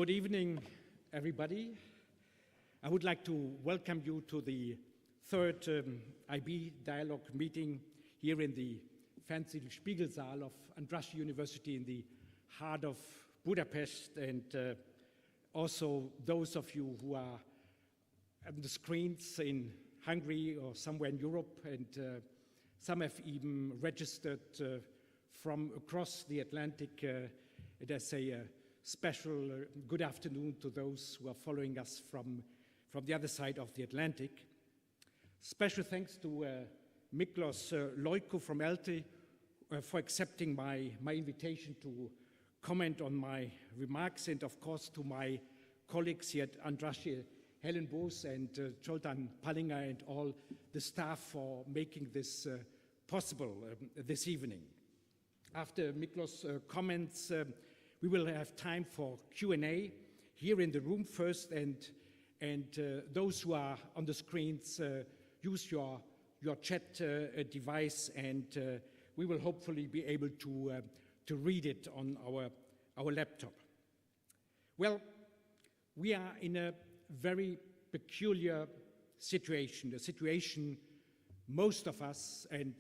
Good evening, everybody. I would like to welcome you to the third IB Dialogue meeting here in the fancy Spiegelsaal of Andrássy University in the heart of Budapest, and also those of you who are on the screens in Hungary or somewhere in Europe, and some have even registered from across the Atlantic. And I say a special good afternoon to those who are following us from the other side of the Atlantic. Special thanks to Miklos Loico from ELTE for accepting my invitation to comment on my remarks, and of course to my colleagues here at Andrássy, Helen Boos and Zoltán Pallinger, and all the staff for making this possible this evening. After Miklos' comments, we will have time for Q&A here in the room first, and those who are on the screens, use your chat device, and we will hopefully be able to read it on our laptop. Well, we are in a very peculiar situation, a situation most of us, and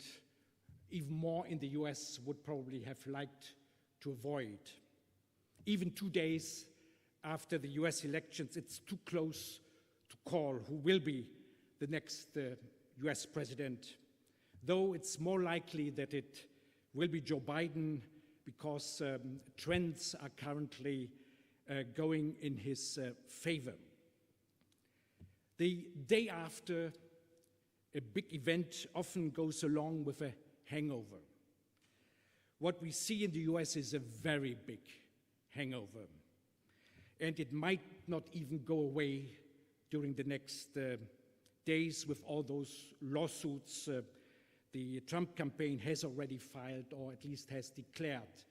even more in the US, would probably have liked to avoid. Even 2 days after the US elections, it's too close to call who will be the next US president, though it's more likely that it will be Joe Biden, because trends are currently going in his favor. The day after a big event often goes along with a hangover. What we see in the US is a very big hangover, and it might not even go away during the next days with all those lawsuits the Trump campaign has already filed, or at least has declared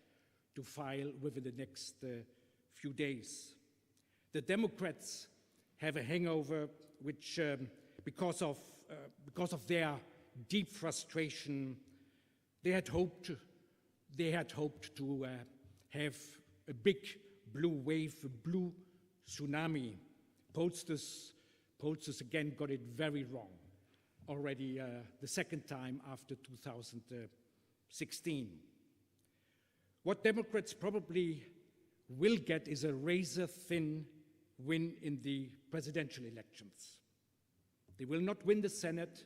to file within the next few days. The Democrats have a hangover which, because of their deep frustration, they had hoped to have a big blue wave, a blue tsunami. Pollsters again got it very wrong already the second time after 2016. What Democrats probably will get is a razor-thin win in the presidential elections. They will not win the Senate,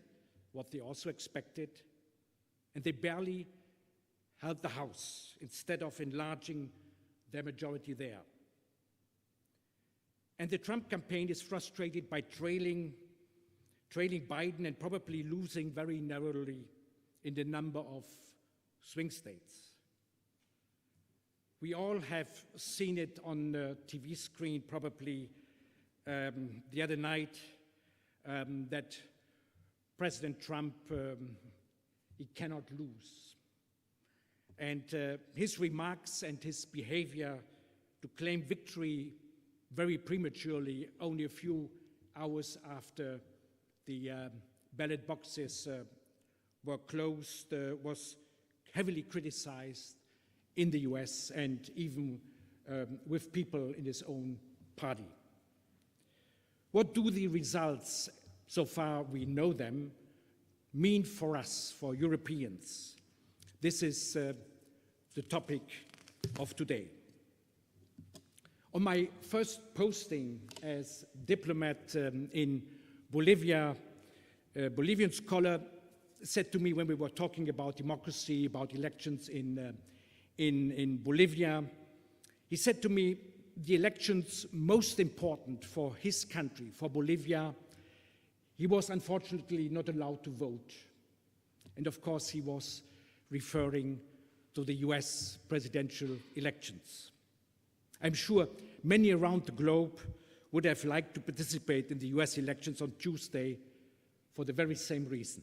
what they also expected, and they barely held the House instead of enlarging their majority there. And the Trump campaign is frustrated by trailing Biden and probably losing very narrowly in the number of swing states. We all have seen it on the TV screen probably the other night, that President Trump, he cannot lose. And his remarks and his behavior to claim victory very prematurely, only a few hours after the ballot boxes were closed, was heavily criticized in the US and even with people in his own party. What do the results, so far we know them, mean for us, for Europeans? This is the topic of today. On my first posting as diplomat in Bolivia, a Bolivian scholar said to me when we were talking about democracy, about elections in Bolivia, he said to me, the elections most important for his country, for Bolivia, he was unfortunately not allowed to vote. And of course he was referring to the US presidential elections. I'm sure many around the globe would have liked to participate in the US elections on Tuesday for the very same reason.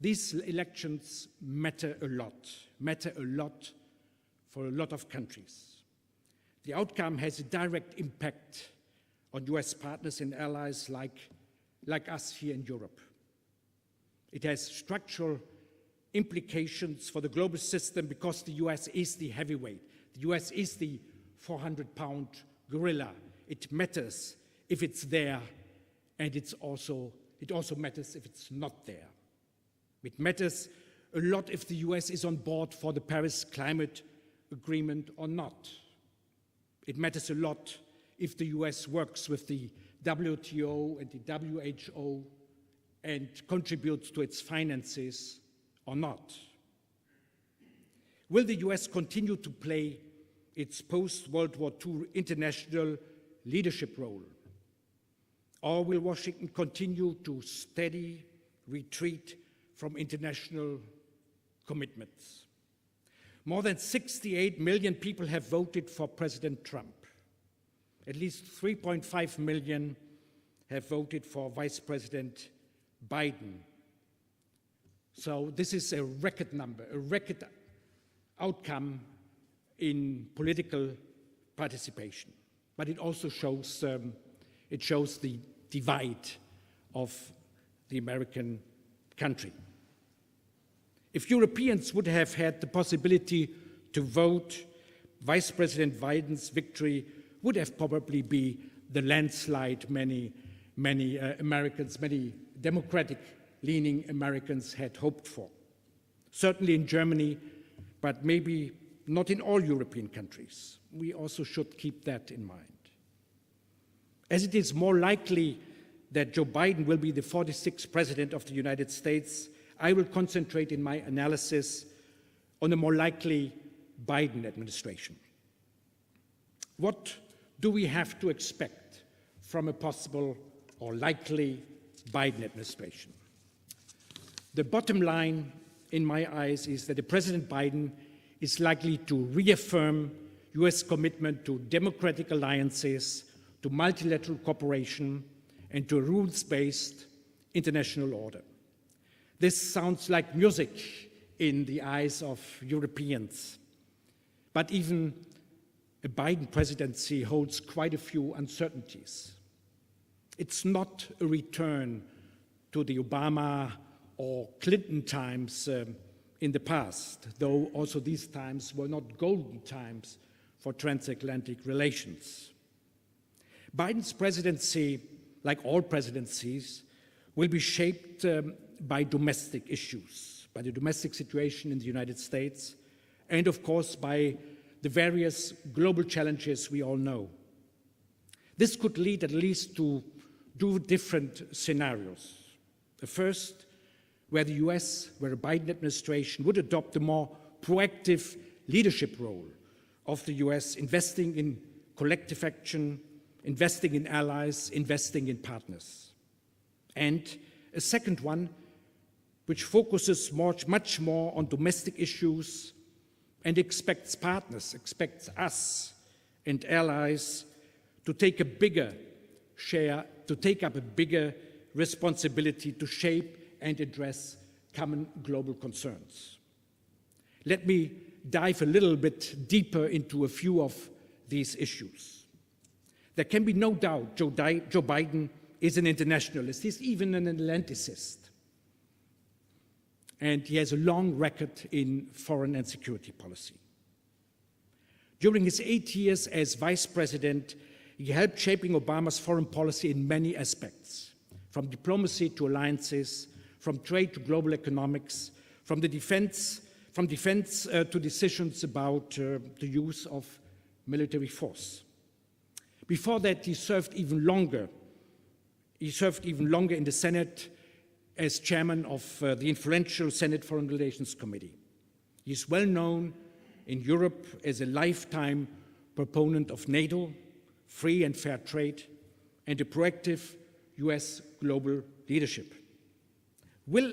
These elections matter a lot for a lot of countries. The outcome has a direct impact on US partners and allies like us here in Europe. It has structural implications for the global system because the US is the heavyweight. The US is the 400-pound guerrilla. It matters if it's there, and it also matters if it's not there. It matters a lot if the US is on board for the Paris Climate Agreement or not. It matters a lot if the US works with the WTO and the WHO and contributes to its finances or not. Will the US continue to play its post-World War II international leadership role? Or will Washington continue to steady retreat from international commitments? More than 68 million people have voted for President Trump. At least 3.5 million have voted for Vice President Biden. So this is a record number, a record outcome in political participation. But it also shows, the divide of the American country. If Europeans would have had the possibility to vote, Vice President Biden's victory would have probably been the landslide many Americans, many democratic-leaning Americans had hoped for. Certainly in Germany, but maybe not in all European countries. We also should keep that in mind. As it is more likely that Joe Biden will be the 46th President of the United States, I will concentrate in my analysis on a more likely Biden administration. What do we have to expect from a possible or likely Biden administration? The bottom line, in my eyes, is that President Biden is likely to reaffirm US commitment to democratic alliances, to multilateral cooperation, and to a rules-based international order. This sounds like music in the eyes of Europeans, but even a Biden presidency holds quite a few uncertainties. It's not a return to the Obama or Clinton times in the past, though also these times were not golden times for transatlantic relations. Biden's presidency, like all presidencies, will be shaped by domestic issues, by the domestic situation in the United States, and of course by the various global challenges we all know. This could lead at least to two different scenarios. The first, where the US, where a Biden administration would adopt a more proactive leadership role of the US, investing in collective action, investing in allies, investing in partners. And a second one, which focuses much more on domestic issues and expects partners, expects us and allies to take a bigger share, to take up a bigger responsibility to shape and address common global concerns. Let me dive a little bit deeper into a few of these issues. There can be no doubt Joe Biden is an internationalist. He's even an Atlanticist. And he has a long record in foreign and security policy. During his 8 years as vice president, he helped shaping Obama's foreign policy in many aspects, from diplomacy to alliances, from trade to global economics, from defense to decisions about the use of military force. Before that, he served even longer. He served even longer in the Senate as chairman of the influential Senate Foreign Relations Committee. He is well known in Europe as a lifetime proponent of NATO, free and fair trade, and a proactive US global leadership. Will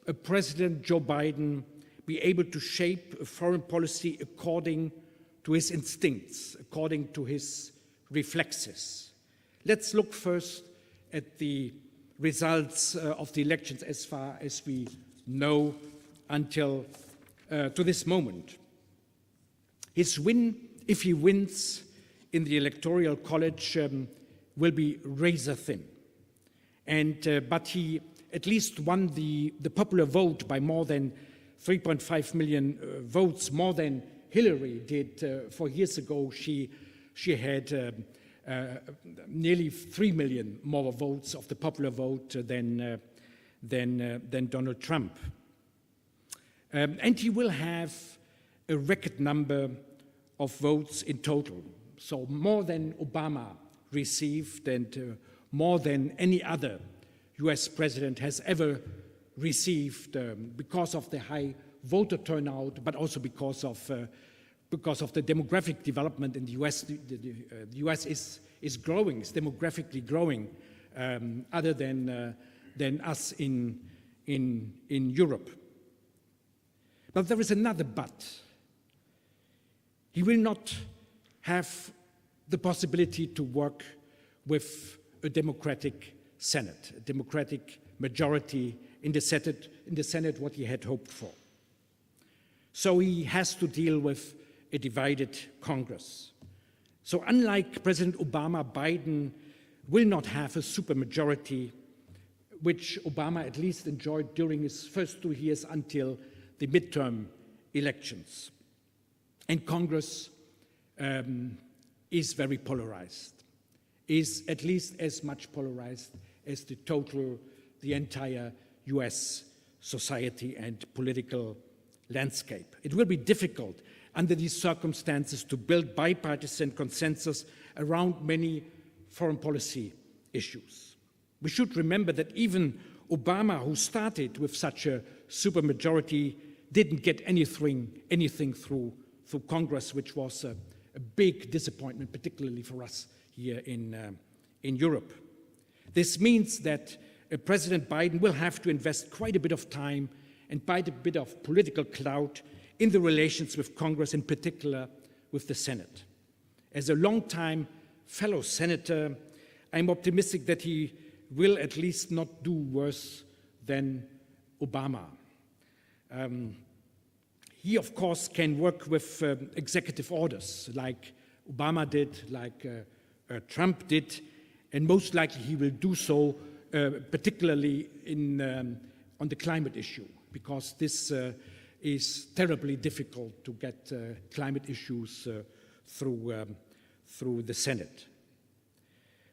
a President Joe Biden be able to shape a foreign policy according to his instincts, according to his reflexes? Let's look first at the results of the elections as far as we know until to this moment. His win, if he wins in the Electoral College, will be razor thin. But he at least won the popular vote by more than 3.5 million votes, more than Hillary did 4 years ago. She she had nearly 3 million more votes of the popular vote than Donald Trump. And he will have a record number of votes in total, so more than Obama received and more than any other US president has ever received because of the high voter turnout, but also because of the demographic development in the US. The US is growing, is demographically growing, other than us in Europe. But there is another but. He will not have the possibility to work with a democratic Senate, a democratic majority in the Senate, what he had hoped for. So he has to deal with a divided Congress. So unlike President Obama, Biden will not have a supermajority, which Obama at least enjoyed during his first 2 years until the midterm elections. And Congress is very polarized, is at least as much polarized as the entire US society and political landscape. It will be difficult under these circumstances to build bipartisan consensus around many foreign policy issues. We should remember that even Obama, who started with such a supermajority, didn't get anything through Congress, which was a big disappointment, particularly for us here in Europe. This means that President Biden will have to invest quite a bit of time and quite a bit of political clout in the relations with Congress, in particular with the Senate. As a longtime fellow senator, I'm optimistic that he will at least not do worse than Obama. He, of course, can work with executive orders like Obama did, like Trump did, and most likely he will do so, particularly on the climate issue, because this is terribly difficult to get climate issues through the Senate.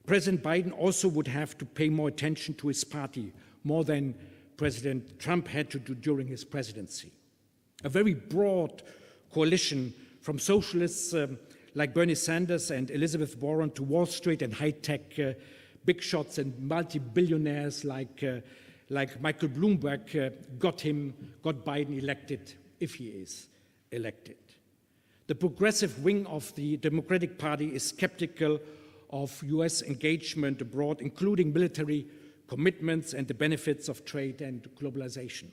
President Biden also would have to pay more attention to his party, more than President Trump had to do during his presidency. A very broad coalition from socialists like Bernie Sanders and Elizabeth Warren to Wall Street and high-tech big shots and multi-billionaires like Michael Bloomberg got Biden elected, if he is elected. The progressive wing of the Democratic Party is skeptical of US engagement abroad, including military commitments and the benefits of trade and globalization.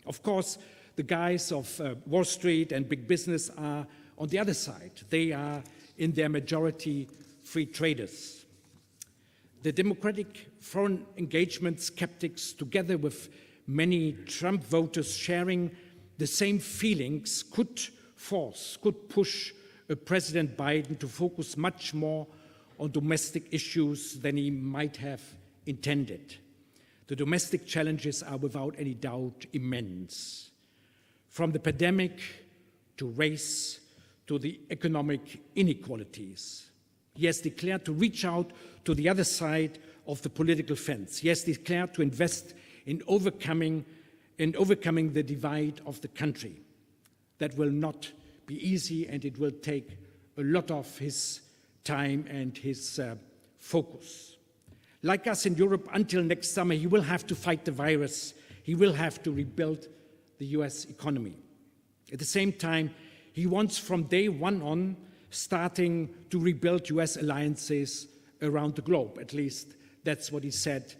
Of course, the guys of Wall Street and big business are on the other side. They are, in their majority, free traders. The Democratic foreign engagement skeptics, together with many Trump voters sharing the same feelings, could push President Biden to focus much more on domestic issues than he might have intended. The domestic challenges are without any doubt immense. From the pandemic to race to the economic inequalities. He has declared to reach out to the other side of the political fence. He has declared to invest in overcoming the divide of the country. That will not be easy, and it will take a lot of his time and his focus. Like us in Europe, until next summer, he will have to fight the virus. He will have to rebuild the US economy. At the same time, he wants from day one on starting to rebuild US alliances around the globe. At least that's what he said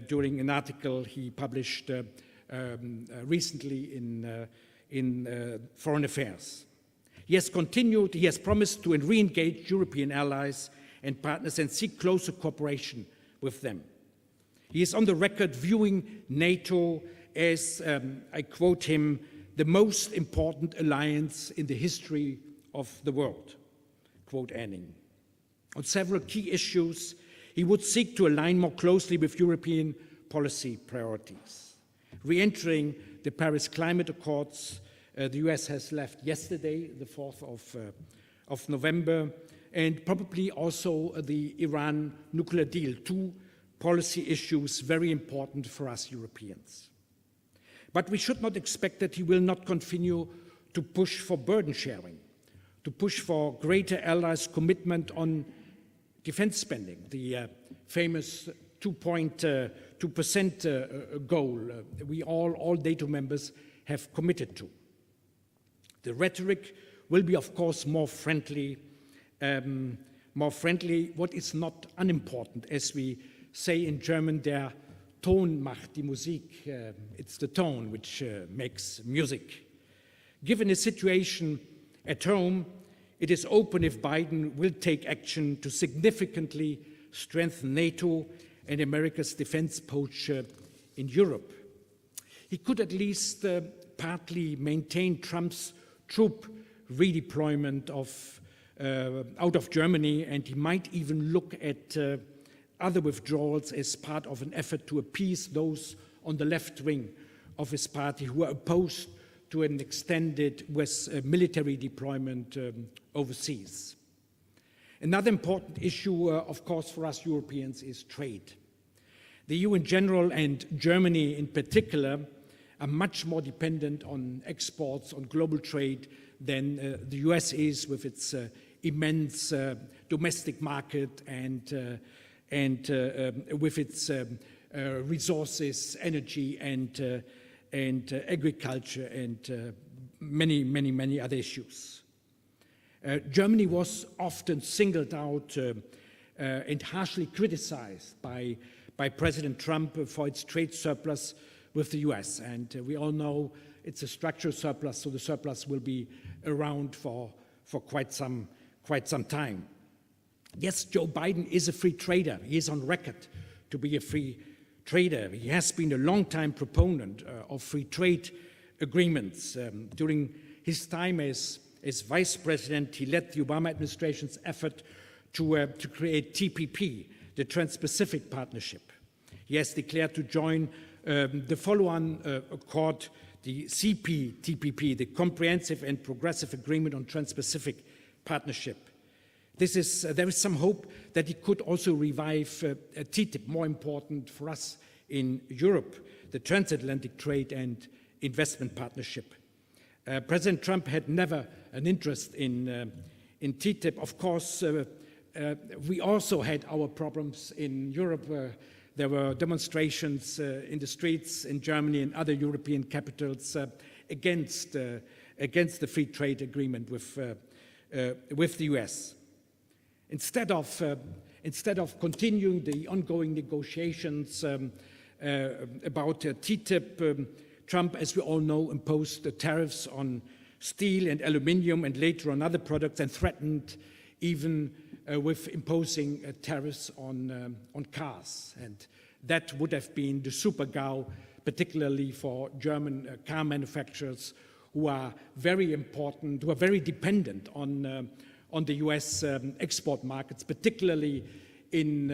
during an article he published recently in Foreign Affairs. He has promised to re-engage European allies and partners and seek closer cooperation with them. He is on the record viewing NATO as, I quote him, the most important alliance in the history of the world, quote ending. On several key issues, he would seek to align more closely with European policy priorities. Re-entering the Paris Climate Accords, the US has left yesterday, the 4th of November, and probably also the Iran nuclear deal, two policy issues very important for us Europeans. But we should not expect that he will not continue to push for burden sharing, to push for greater allies' commitment on defense spending, the famous 2.2% goal we all NATO members have committed to. The rhetoric will be, of course, more friendly. What is not unimportant, as we say in German, der Ton macht die Musik. It's the tone which makes music. Given the situation at home, it is open if Biden will take action to significantly strengthen NATO and America's defense posture in Europe. He could at least partly maintain Trump's troop redeployment out of Germany, and he might even look at other withdrawals as part of an effort to appease those on the left wing of his party who are opposed to an extended military deployment overseas. Another important issue, of course, for us Europeans is trade. The EU in general and Germany in particular are much more dependent on exports, on global trade, than the US is with its immense domestic market and with its resources, energy, and agriculture, and many other issues. Germany was often singled out and harshly criticized by President Trump for its trade surplus with the US, and we all know it's a structural surplus, so the surplus will be around for quite some time. Yes, Joe Biden is a free trader. He is on record to be a free trader. He has been a long-time proponent of free trade agreements. During his time as vice president, he led the Obama administration's effort to create TPP, the Trans-Pacific Partnership. He has declared to join the follow-on accord, the CPTPP, the Comprehensive and Progressive Agreement on Trans-Pacific Partnership. There is some hope that he could also revive TTIP, more important for us in Europe, the Transatlantic Trade and Investment Partnership. President Trump had never an interest in TTIP. Of course, we also had our problems in Europe. There were demonstrations in the streets in Germany and other European capitals against the free trade agreement with the US. Instead of continuing the ongoing negotiations about TTIP, Trump, as we all know, imposed tariffs on steel and aluminium and later on other products, and threatened even with imposing tariffs on cars. And that would have been the super-GAU, particularly for German car manufacturers who are very important, who are very dependent on the US export markets, particularly in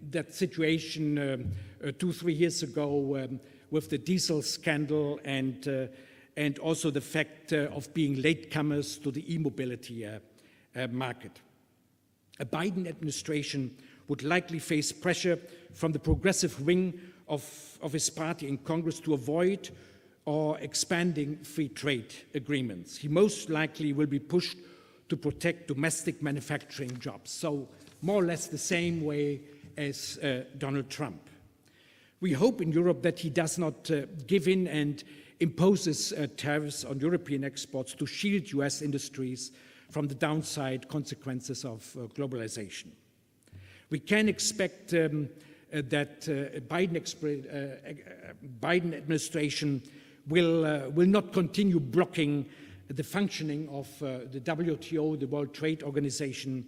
that situation 2-3 years ago with the diesel scandal and also the fact of being latecomers to the e-mobility market. A Biden administration would likely face pressure from the progressive wing of his party in Congress to avoid or expanding free trade agreements. He most likely will be pushed to protect domestic manufacturing jobs. So more or less the same way as Donald Trump. We hope in Europe that he does not give in and imposes tariffs on European exports to shield US industries from the downside consequences of globalization. We can expect that Biden administration will not continue blocking the functioning of the WTO, the World Trade Organization.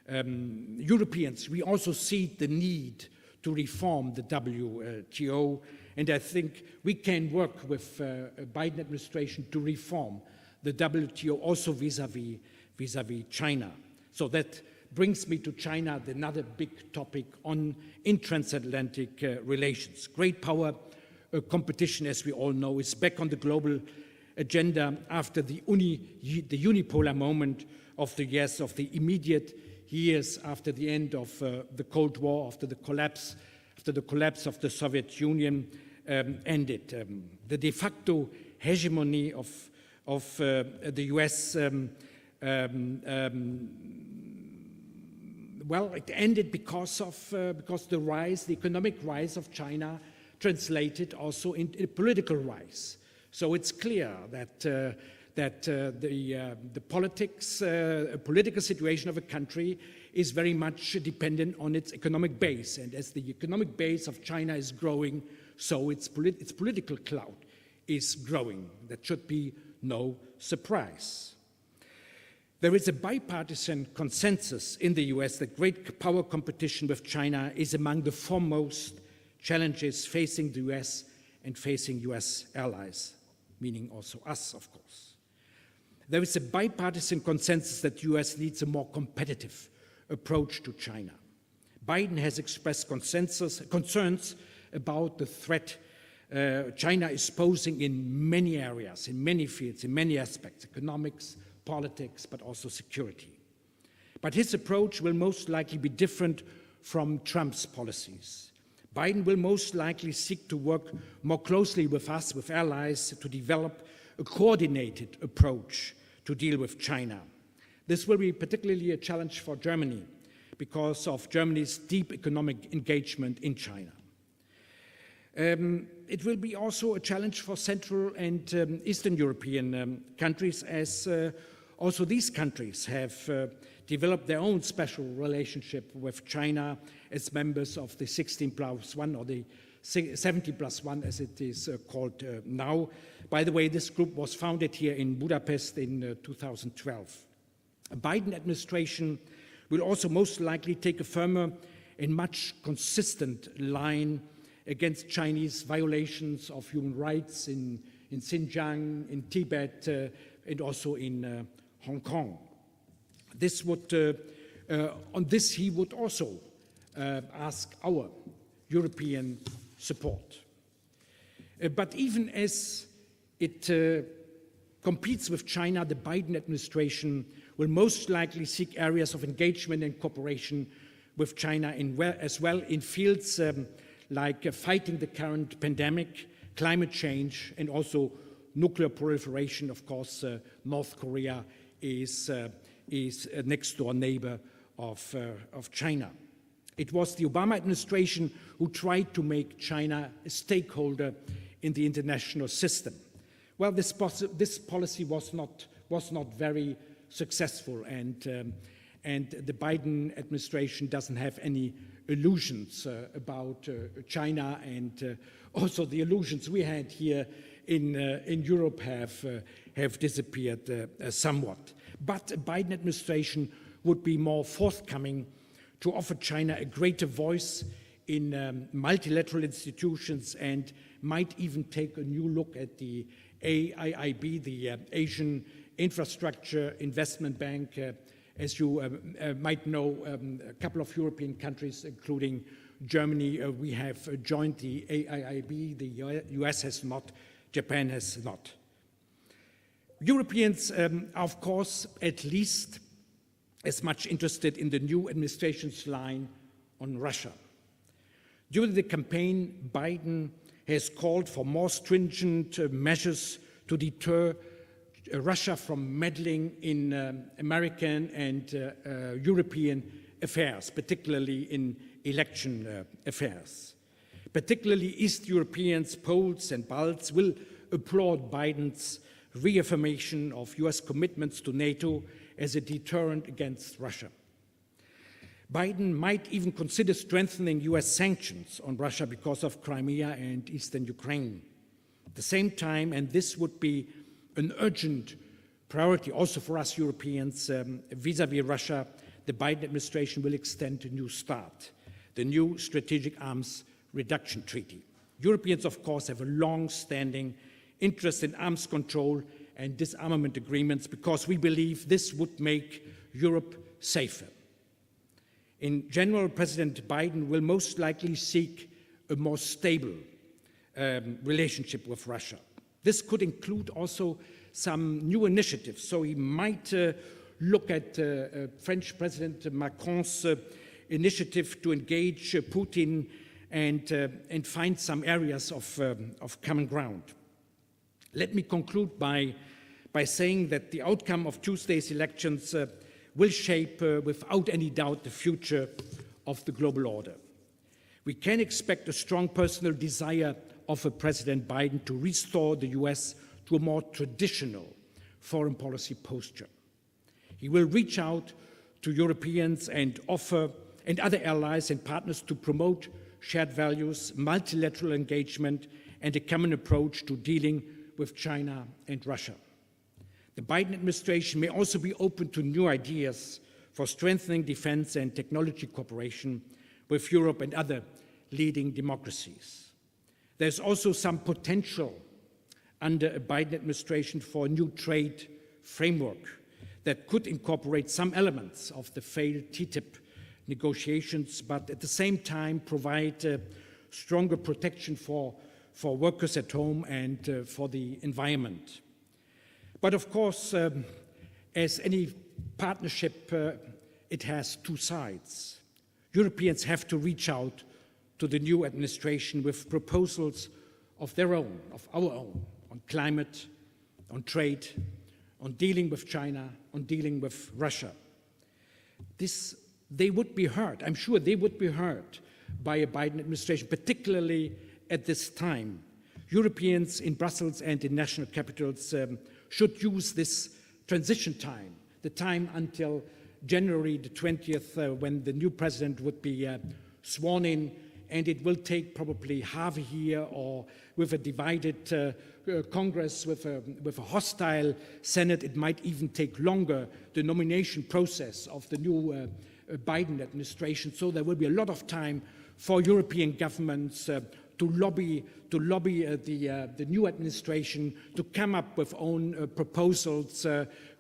Europeans, we also see the need to reform the WTO, and I think we can work with Biden administration to reform the WTO also vis-à-vis China. So that brings me to China, another big topic in transatlantic relations. Great power competition, as we all know, is back on the global agenda after the unipolar moment of the US of the immediate years after the end of the Cold War, after the collapse of the Soviet Union ended. The de facto hegemony of the US, well, it ended because the economic rise of China translated also into a political rise. So it's clear that the political situation of a country is very much dependent on its economic base. And as the economic base of China is growing, so its political clout is growing. That should be no surprise. There is a bipartisan consensus in the US that great power competition with China is among the foremost challenges facing the US and facing US allies, meaning also us, of course. There is a bipartisan consensus that the US needs a more competitive approach to China. Biden has expressed concerns about the threat China is posing in many areas, in many fields, in many aspects, economics, politics, but also security. But his approach will most likely be different from Trump's policies. Biden will most likely seek to work more closely with us, with allies, to develop a coordinated approach to deal with China. This will be particularly a challenge for Germany because of Germany's deep economic engagement in China. It will be also a challenge for Central and Eastern European countries, as also these countries have developed their own special relationship with China as members of the 16+1 or the 70+1 as it is called now. By the way, this group was founded here in Budapest in 2012. A Biden administration will also most likely take a firmer and much consistent line against Chinese violations of human rights in Xinjiang, in Tibet, and also in Hong Kong. This would, on this he would also ask our European support. But even as it competes with China, the Biden administration will most likely seek areas of engagement and cooperation with China as well in fields like fighting the current pandemic, climate change, and also nuclear proliferation. Of course, North Korea is a next-door neighbor of China. It was the Obama administration who tried to make China a stakeholder in the international system. Well, this policy was not very successful, and the Biden administration doesn't have any illusions about China, and also the illusions we had here in Europe have disappeared somewhat. But a Biden administration would be more forthcoming to offer China a greater voice in multilateral institutions and might even take a new look at the AIIB, the Asian Infrastructure Investment Bank. As you might know, a couple of European countries, including Germany, we have joined the AIIB. The US has not, Japan has not. Europeans are, of course, at least as much interested in the new administration's line on Russia. During the campaign, Biden has called for more stringent measures to deter Russia from meddling in American and European affairs, particularly in election affairs. Particularly East Europeans, Poles and Balts will applaud Biden's reaffirmation of US commitments to NATO as a deterrent against Russia. Biden might even consider strengthening US sanctions on Russia because of Crimea and eastern Ukraine. At the same time, and this would be an urgent priority also for us Europeans, vis-à-vis Russia, the Biden administration will extend a new START, the new Strategic Arms Reduction Treaty. Europeans, of course, have a long-standing interest in arms control and disarmament agreements because we believe this would make Europe safer. In general, President Biden will most likely seek a more stable relationship with Russia. This could include also some new initiatives. So he might look at French President Macron's initiative to engage Putin and find some areas of common ground. Let me conclude by saying that the outcome of Tuesday's elections will shape, without any doubt, the future of the global order. We can expect a strong personal desire of President Biden to restore the US to a more traditional foreign policy posture. He will reach out to Europeans and other allies and partners to promote shared values, multilateral engagement, and a common approach to dealing with China and Russia. The Biden administration may also be open to new ideas for strengthening defense and technology cooperation with Europe and other leading democracies. There's also some potential under a Biden administration for a new trade framework that could incorporate some elements of the failed TTIP negotiations, but at the same time provide stronger protection for workers at home and for the environment. But of course, as any partnership, it has two sides. Europeans have to reach out to the new administration with proposals of their own, of our own, on climate, on trade, on dealing with China, on dealing with Russia. They would be heard. I'm sure they would be heard by a Biden administration, particularly at this time. Europeans in Brussels and in national capitals should use this transition time, the time until January the 20th, when the new president would be sworn in, and it will take probably half a year, or with a divided Congress, with a hostile Senate, it might even take longer, the nomination process of the new Biden administration. So there will be a lot of time for European governments to lobby the new administration to come up with own proposals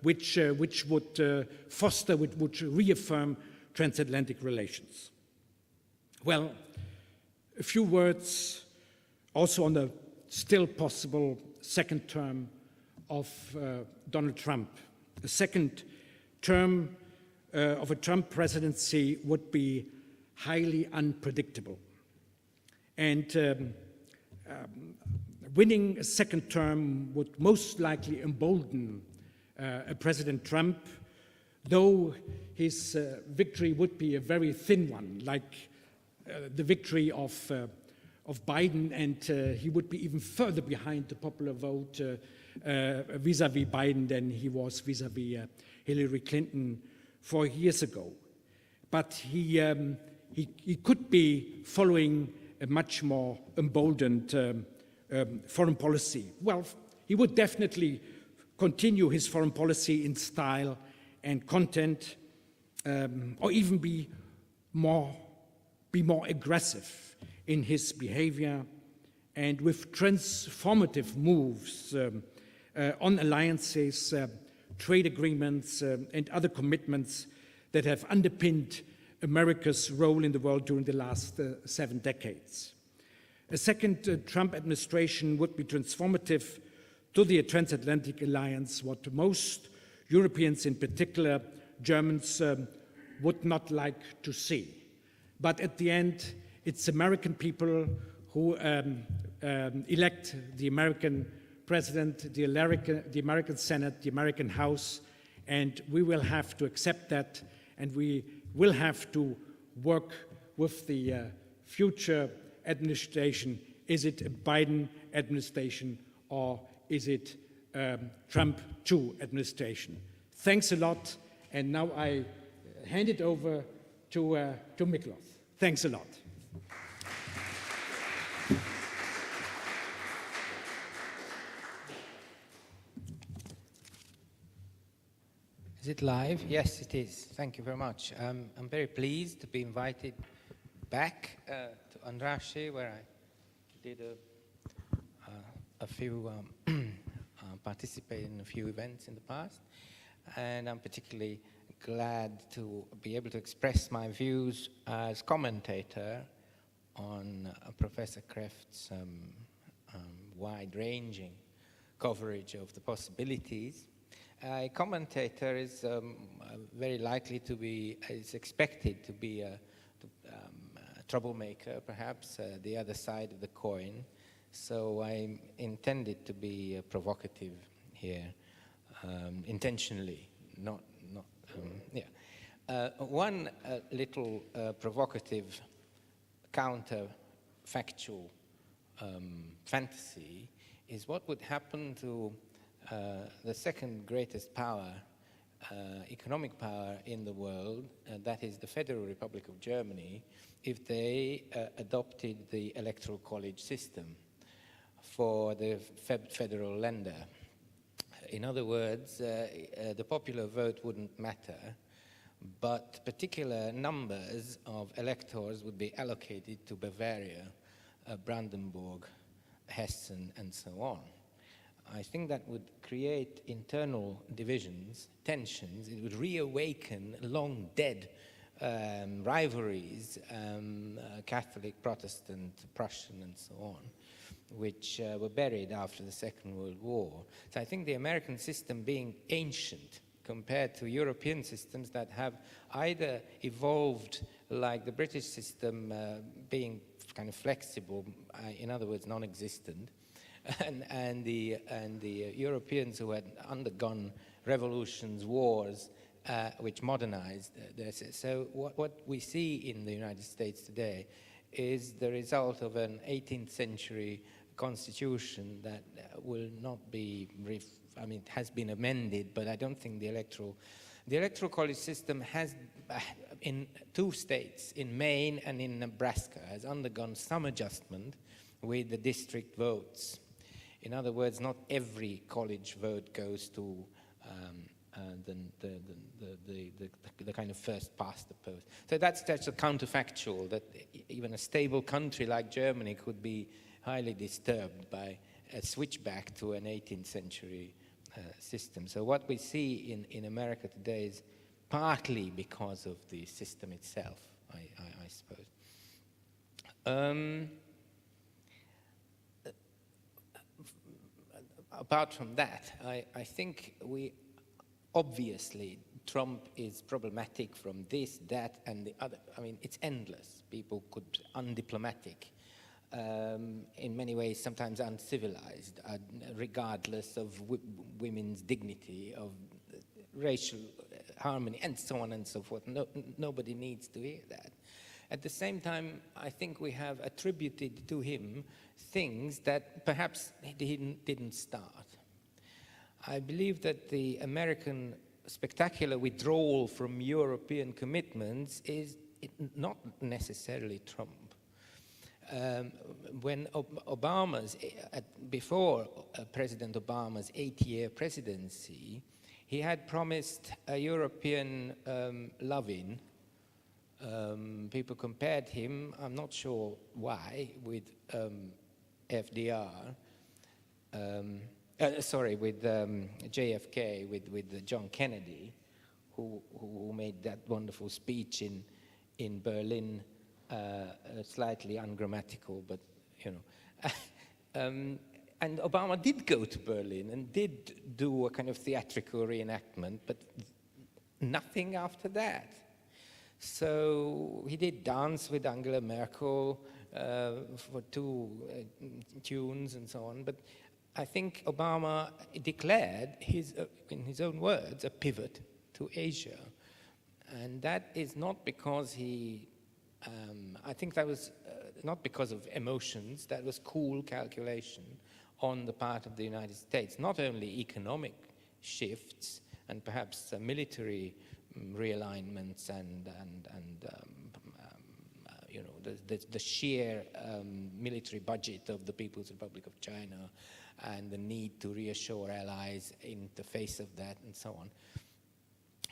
which would foster, which would reaffirm transatlantic relations. Well, a few words also on the still possible second term of Donald Trump. The second term of a Trump presidency would be highly unpredictable. And winning a second term would most likely embolden President Trump, though his victory would be a very thin one, like the victory of Biden, and he would be even further behind the popular vote vis-à-vis Biden than he was vis-à-vis Hillary Clinton 4 years ago. But he could be following a much more emboldened foreign policy. Well, he would definitely continue his foreign policy in style and content, or even be more aggressive in his behavior, and with transformative moves on alliances, trade agreements, and other commitments that have underpinned America's role in the world during the last 7 decades. A second Trump administration would be transformative to the transatlantic alliance, what most Europeans, in particular Germans, would not like to see. But at the end, it's American people who elect the American president, the American Senate, the American House, and we will have to accept that, and we will have to work with the future administration. Is it a Biden administration, or is it Trump 2 administration? Thanks a lot, and now I hand it over to Miklos. Thanks a lot. Is it live? Yes, it is. Thank you very much. I'm very pleased to be invited back to Andrassy, where I did a few, participated in a few events in the past. And I'm particularly glad to be able to express my views as commentator on Professor Kreft's wide-ranging coverage of the possibilities. A commentator is very likely to be, is expected to be a troublemaker, perhaps, the other side of the coin. So I intended to be provocative here, intentionally, not yeah. One little provocative counterfactual fantasy is what would happen to the second greatest power, economic power in the world, that is the Federal Republic of Germany, if they adopted the electoral college system for the federal lender. In other words, the popular vote wouldn't matter, but particular numbers of electors would be allocated to Bavaria, Brandenburg, Hessen, and so on. I think that would create internal divisions, tensions. It would reawaken long dead rivalries, Catholic, Protestant, Prussian, and so on, which were buried after the Second World War. So I think the American system, being ancient compared to European systems that have either evolved like the British system, being kind of flexible, in other words, non-existent, and the Europeans who had undergone revolutions, wars, which modernized this. So what we see in the United States today is the result of an 18th century constitution that will not be, I mean, it has been amended, but I don't think the electoral college system has, in 2 states, in Maine and in Nebraska, has undergone some adjustment with the district votes. In other words, not every college vote goes to the kind of first past the post. So that's a counterfactual, that even a stable country like Germany could be highly disturbed by a switchback to an 18th century system. So what we see in America today is partly because of the system itself, I suppose. Apart from that, I think obviously, Trump is problematic from this, that, and the other. I mean, it's endless. People could be undiplomatic, in many ways, sometimes uncivilized, regardless of women's dignity, of racial harmony, and so on and so forth. Nobody needs to hear that. At the same time, I think we have attributed to him things that perhaps he didn't start. I believe that the American spectacular withdrawal from European commitments is not necessarily Trump. When before President Obama's 8-year presidency, he had promised a European love-in. People compared him, I'm not sure why, with FDR, with JFK, with John Kennedy, who made that wonderful speech in Berlin, slightly ungrammatical, but you know. And Obama did go to Berlin and did do a kind of theatrical reenactment, but nothing after that. So he did dance with Angela Merkel for 2 tunes and so on, but I think Obama declared in his own words, a pivot to Asia. And that is not because I think that was not because of emotions, that was cool calculation on the part of the United States. Not only economic shifts and perhaps military realignments and you know, the sheer military budget of the People's Republic of China and the need to reassure allies in the face of that and so on.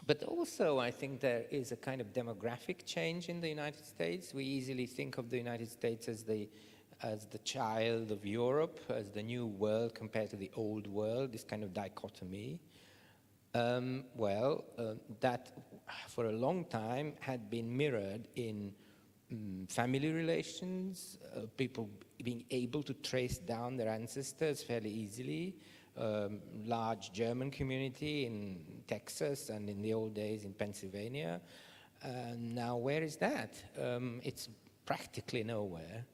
But also, I think there is a kind of demographic change in the United States. We easily think of the United States as the child of Europe, as the new world compared to the old world, this kind of dichotomy. That for a long time had been mirrored in family relations, people being able to trace down their ancestors fairly easily, large German community in Texas and in the old days in Pennsylvania. Now, where is that? It's practically nowhere.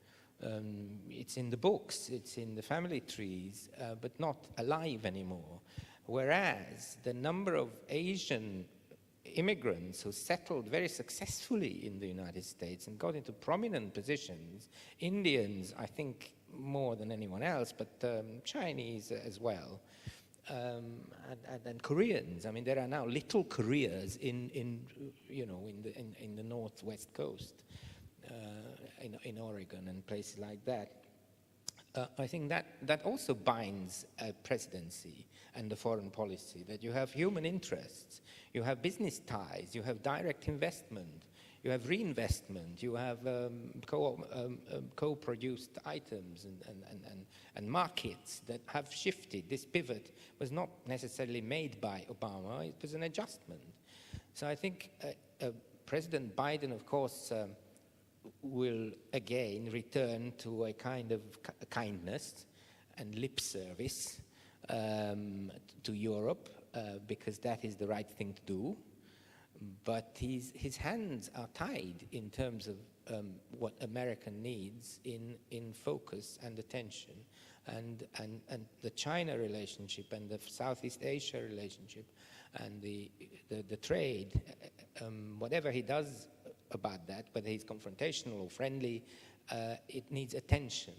It's in the books, it's in the family trees, but not alive anymore. Whereas the number of Asian immigrants who settled very successfully in the United States and got into prominent positions, Indians, I think, more than anyone else, but Chinese as well, and Koreans. I mean, there are now little Koreas in the northwest coast, in Oregon and places like that. I think that also binds a presidency and the foreign policy, that you have human interests, you have business ties, you have direct investment, you have reinvestment, you have co-produced items and markets that have shifted. This pivot was not necessarily made by Obama, it was an adjustment. So I think President Biden, of course, will again return to a kind of kindness and lip service to Europe, because that is the right thing to do. But his hands are tied in terms of what America needs in focus and attention. And the China relationship and the Southeast Asia relationship and the trade, whatever he does about that, whether he's confrontational or friendly, it needs attention.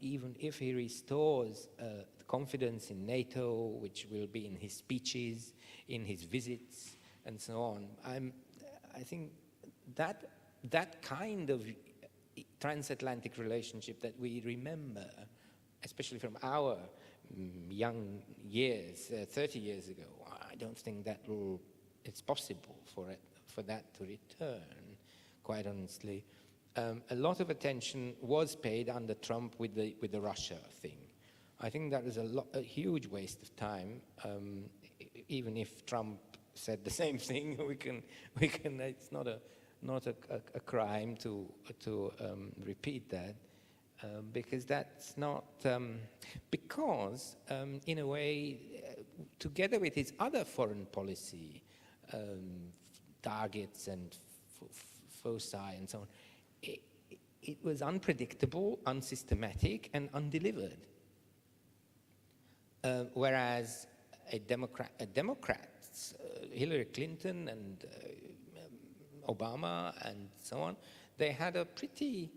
Even if he restores the confidence in NATO, which will be in his speeches, in his visits, and so on, I think that kind of transatlantic relationship that we remember, especially from our young years, 30 years ago, I don't think it's possible for that to return, quite honestly. A lot of attention was paid under Trump with the Russia thing. I think that is a huge waste of time. Even if Trump said the same thing, we can. It's not a crime to repeat that, because that's not because in a way, together with his other foreign policy targets and foci and so on, it was unpredictable, unsystematic, and undelivered. Whereas Democrats, Hillary Clinton and Obama and so on, they had a pretty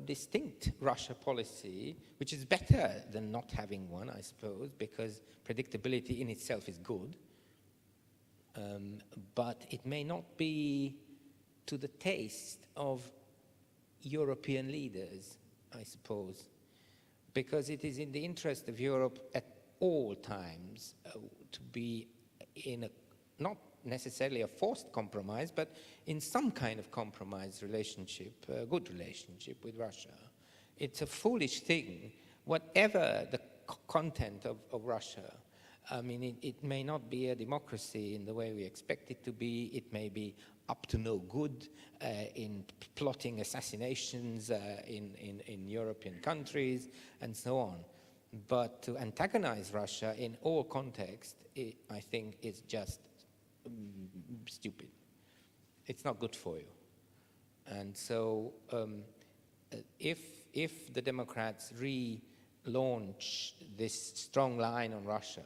distinct Russia policy, which is better than not having one, I suppose, because predictability in itself is good. But it may not be to the taste of European leaders, I suppose, because it is in the interest of Europe at all times to be in not necessarily a forced compromise, but in some kind of compromise relationship, a good relationship with Russia. It's a foolish thing, whatever the content of Russia. I mean, it may not be a democracy in the way we expect it to be. It may be up to no good in plotting assassinations in European countries and so on. But to antagonize Russia in all contexts, I think is just stupid. It's not good for you. And so if the Democrats relaunch this strong line on Russia,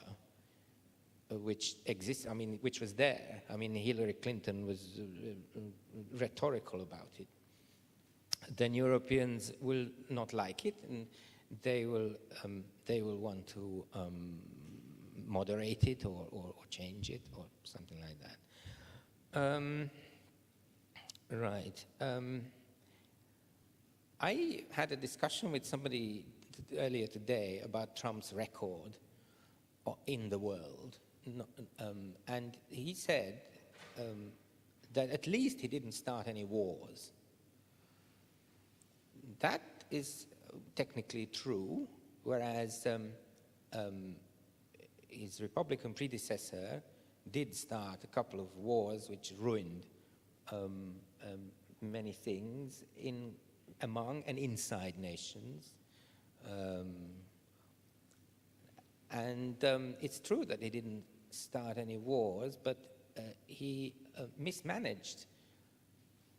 which exists, I mean, which was there. I mean, Hillary Clinton was rhetorical about it. Then Europeans will not like it, and they will want to moderate it or change it or something like that. Right. I had a discussion with somebody earlier today about Trump's record in the world. And he said that at least he didn't start any wars. That is technically true, whereas his Republican predecessor did start a couple of wars which ruined many things among and inside nations. And it's true that he didn't start any wars, but he mismanaged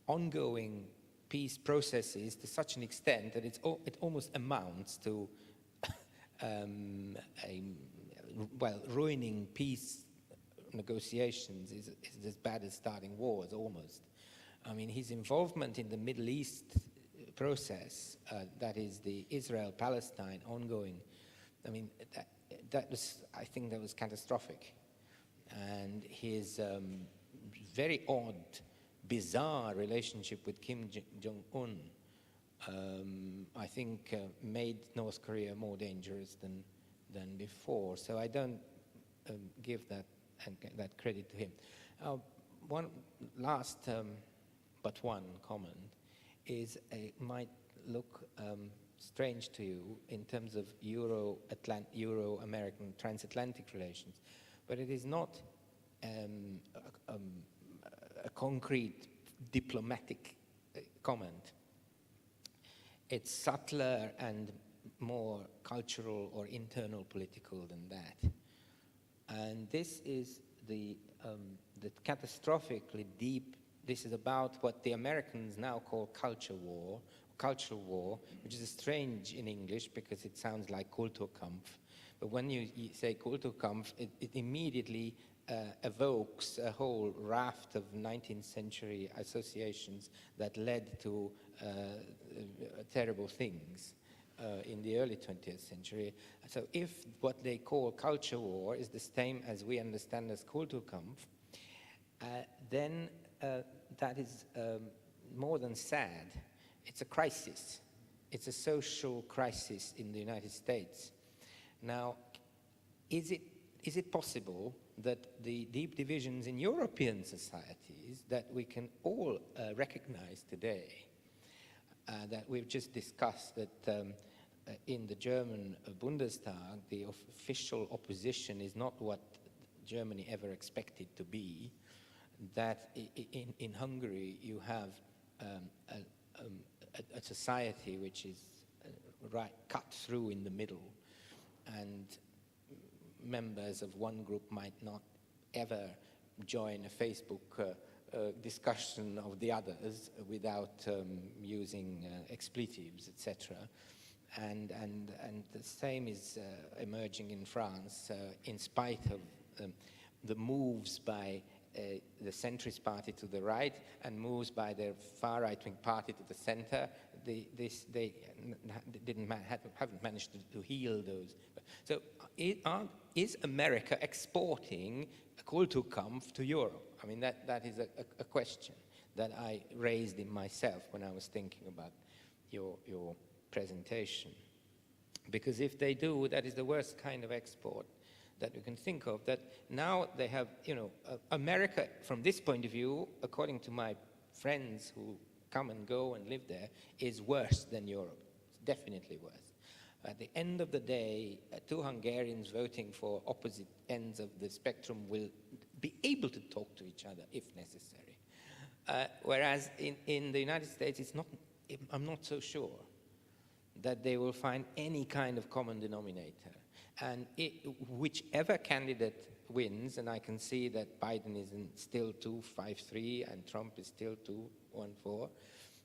ongoing peace processes to such an extent that it almost amounts to ruining peace negotiations is as bad as starting wars, almost. I mean, his involvement in the Middle East process, that is the Israel-Palestine ongoing, I mean, I think that was catastrophic. And his very odd, bizarre relationship with Kim Jong-un, I think made North Korea more dangerous than before. So I don't give that credit to him. One last, but one comment, is might look strange to you in terms of Euro-American transatlantic relations, but it is not a concrete diplomatic comment. It's subtler and more cultural or internal political than that. And this is the catastrophically deep, this is about what the Americans now call cultural war, which is strange in English because it sounds like Kulturkampf. But when you say Kulturkampf, it immediately evokes a whole raft of 19th century associations that led to terrible things in the early 20th century. So if what they call culture war is the same as we understand as Kulturkampf, then that is more than sad. It's a crisis. It's a social crisis in the United States. Now, is it possible that the deep divisions in European societies that we can all recognize today, that we've just discussed, that in the German Bundestag, the official opposition is not what Germany ever expected to be, that in Hungary you have a society which is cut through in the middle, and members of one group might not ever join a Facebook discussion of the others without using expletives, etc. And the same is emerging in France, in spite of the moves by the centrist party to the right and moves by the far right-wing party to the center. They haven't managed to heal those. So is America exporting a Kulturkampf to Europe? I mean, that is a question that I raised in myself when I was thinking about your presentation. Because if they do, that is the worst kind of export that we can think of, that now they have, America, from this point of view, according to my friends who come and go and live there, is worse than Europe. It's definitely worse. At the end of the day, two Hungarians voting for opposite ends of the spectrum will be able to talk to each other if necessary. Whereas in the United States, I'm not so sure that they will find any kind of common denominator. And whichever candidate wins, and I can see that Biden is still 2-5-3 and Trump is still 2-1-4,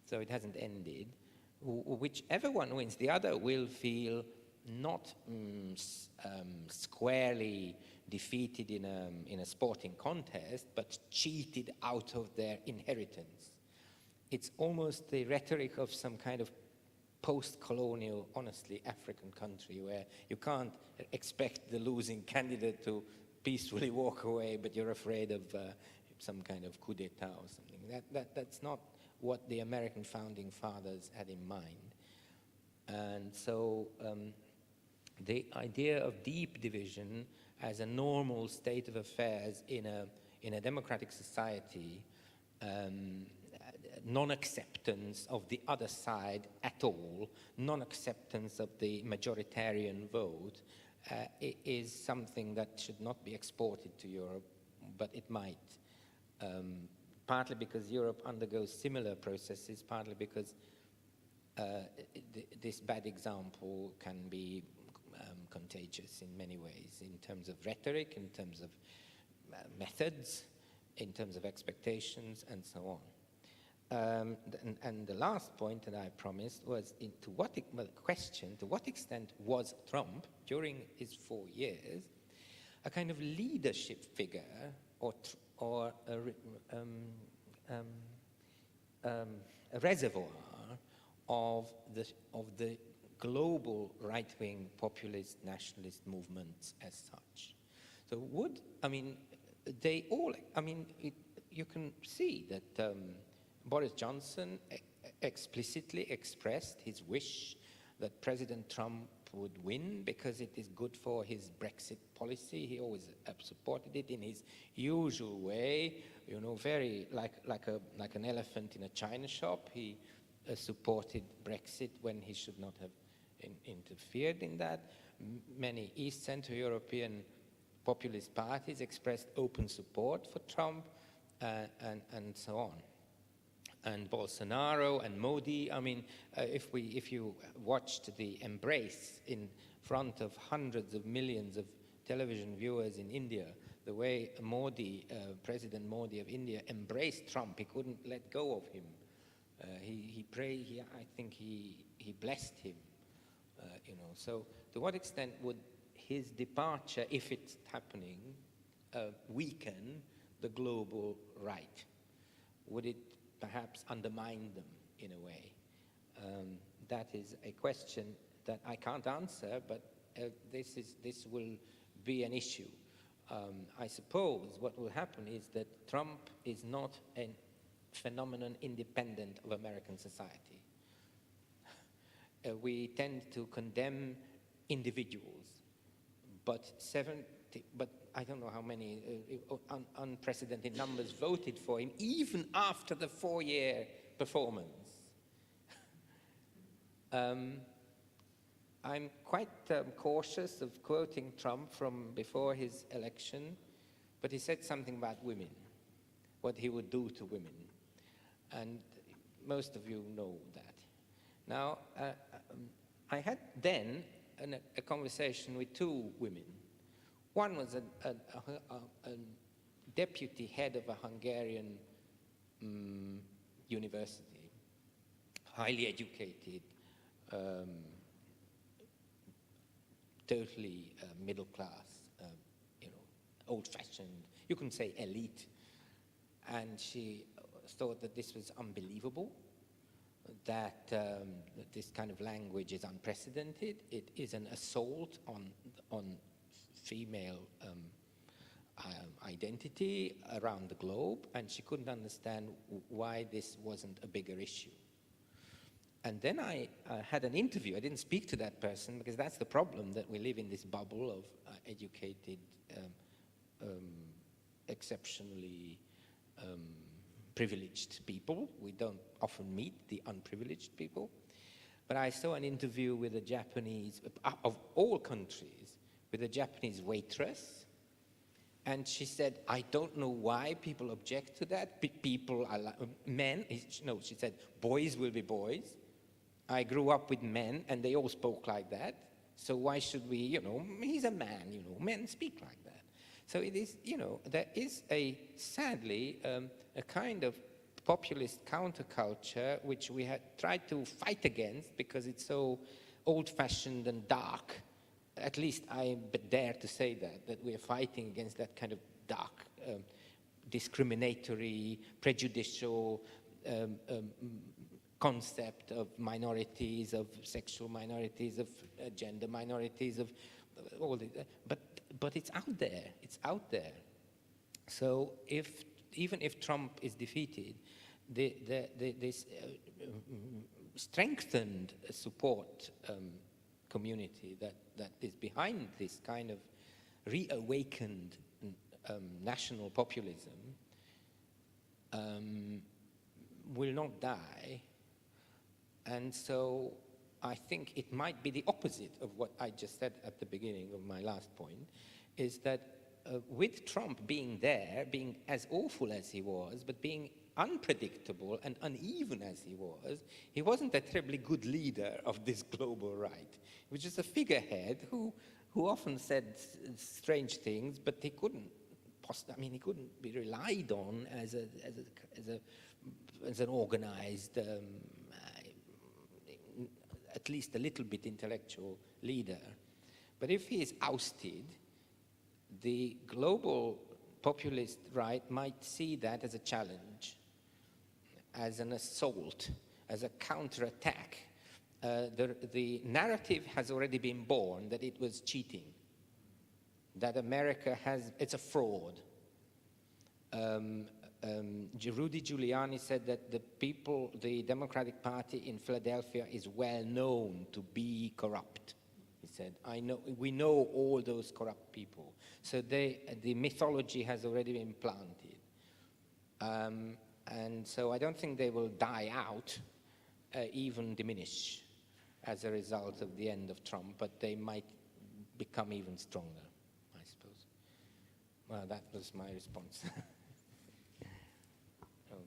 so it hasn't ended. Whichever one wins, the other will feel not squarely defeated in a sporting contest, but cheated out of their inheritance. It's almost the rhetoric of some kind of post-colonial, honestly, African country where you can't expect the losing candidate to peacefully walk away, but you're afraid of some kind of coup d'etat or something. That's not what the American founding fathers had in mind. And so the idea of deep division as a normal state of affairs in a democratic society, non-acceptance of the other side at all, non-acceptance of the majoritarian vote, is something that should not be exported to Europe, but it might. Partly because Europe undergoes similar processes, partly because this bad example can be contagious in many ways, in terms of rhetoric, in terms of methods, in terms of expectations, and so on. And the last point that I promised was to what extent was Trump, during his 4 years, a kind of leadership figure or a reservoir of the global right-wing populist nationalist movements as such. So you can see that Boris Johnson explicitly expressed his wish that President Trump would win because it is good for his Brexit policy. He always supported it in his usual way, very like an elephant in a china shop. He supported Brexit when he should not have interfered in that. Many East Central European populist parties expressed open support for Trump, and so on. And Bolsonaro and Modi, if you watched the embrace in front of hundreds of millions of television viewers in India, the way Modi, President Modi of India, embraced Trump, he couldn't let go of him. He prayed, I think he blessed him, So to what extent would his departure, if it's happening, weaken the global right? Would it perhaps undermine them in a way? That is a question that I can't answer, but this will be an issue. I suppose what will happen is that Trump is not a phenomenon independent of American society. We tend to condemn individuals, but I don't know how many unprecedented numbers voted for him, even after the 4-year performance. I'm quite cautious of quoting Trump from before his election, but he said something about women, what he would do to women. And most of you know that. Now, I had then a conversation with 2 women. One was a deputy head of a Hungarian university, highly educated, totally middle class, old-fashioned, you can say elite. And she thought that this was unbelievable, that this kind of language is unprecedented. It is an assault on female identity around the globe, and she couldn't understand why this wasn't a bigger issue. And then I had an interview. I didn't speak to that person because that's the problem, that we live in this bubble of educated, exceptionally privileged people. We don't often meet the unprivileged people. But I saw an interview with a Japanese, of all countries, with a Japanese waitress, and she said, I don't know why people object to that. People are men. No, she said, boys will be boys. I grew up with men, and they all spoke like that. So why should we, he's a man, men speak like that. So it is, there is sadly, a kind of populist counterculture which we had tried to fight against because it's so old-fashioned and dark. At least I dare to say that we are fighting against that kind of dark, discriminatory, prejudicial concept of minorities, of sexual minorities, of gender minorities, of all this. But it's out there. It's out there. So even if Trump is defeated, this strengthened support community that is behind this kind of reawakened national populism will not die. And so I think it might be the opposite of what I just said at the beginning of my last point, is that with Trump being there, being as awful as he was, but being unpredictable and uneven as he wasn't a terribly good leader of this global right. He was just a figurehead who often said strange things, but he couldn't be relied on as an organized, at least a little bit intellectual leader. But if he is ousted, the global populist right might see that as a challenge, as an assault, as a counterattack. The narrative has already been born that it was cheating, that America it's a fraud. Rudy Giuliani said that the Democratic Party in Philadelphia is well known to be corrupt. He said, we know all those corrupt people. So the mythology has already been planted. And so I don't think they will die out, even diminish as a result of the end of Trump, but they might become even stronger, I suppose. Well, that was my response. Okay.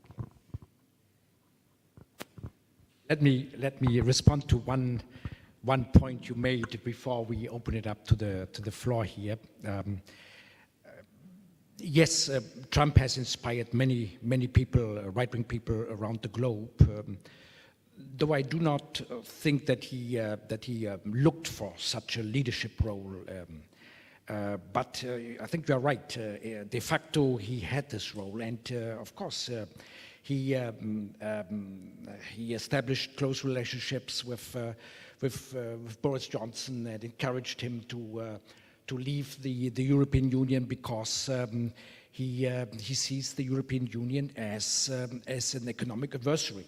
Let me respond to one point you made before we open it up to the floor here. Yes, Trump has inspired many people, right-wing people around the globe. Though I do not think that he looked for such a leadership role. But I think you are right. De facto, he had this role, and of course, he established close relationships with Boris Johnson and encouraged him to leave the European Union because he sees the European Union as an economic adversary.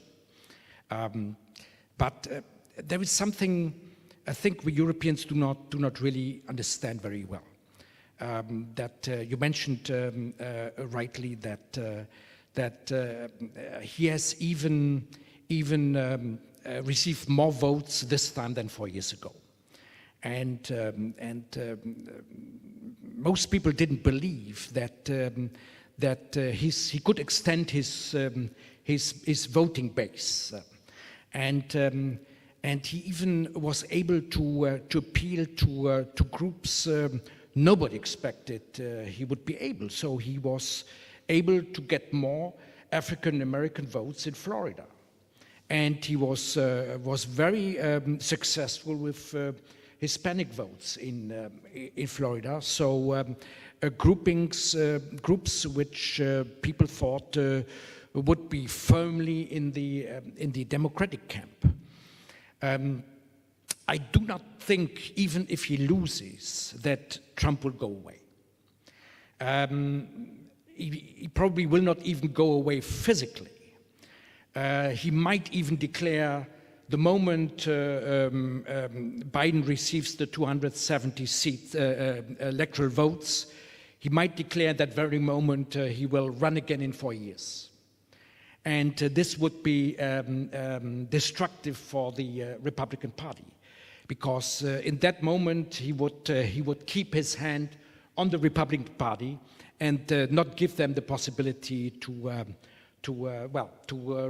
But there is something I think we Europeans do not really understand very well. That you mentioned rightly that he has even received more votes this time than 4 years ago, and most people didn't believe that he could extend his voting base, and he even was able to appeal to groups nobody expected he would be able. So he was able to get more African American votes in Florida, and he was very successful with Hispanic votes in Florida. So groups which people thought would be firmly in the Democratic camp. I do not think, even if he loses, that Trump will go away. He probably will not even go away physically. He might even declare the moment Biden receives the 270 seat electoral votes, he might declare that very moment he will run again in 4 years. And this would be destructive for the Republican Party, because in that moment he would keep his hand on the Republican Party and not give them the possibility to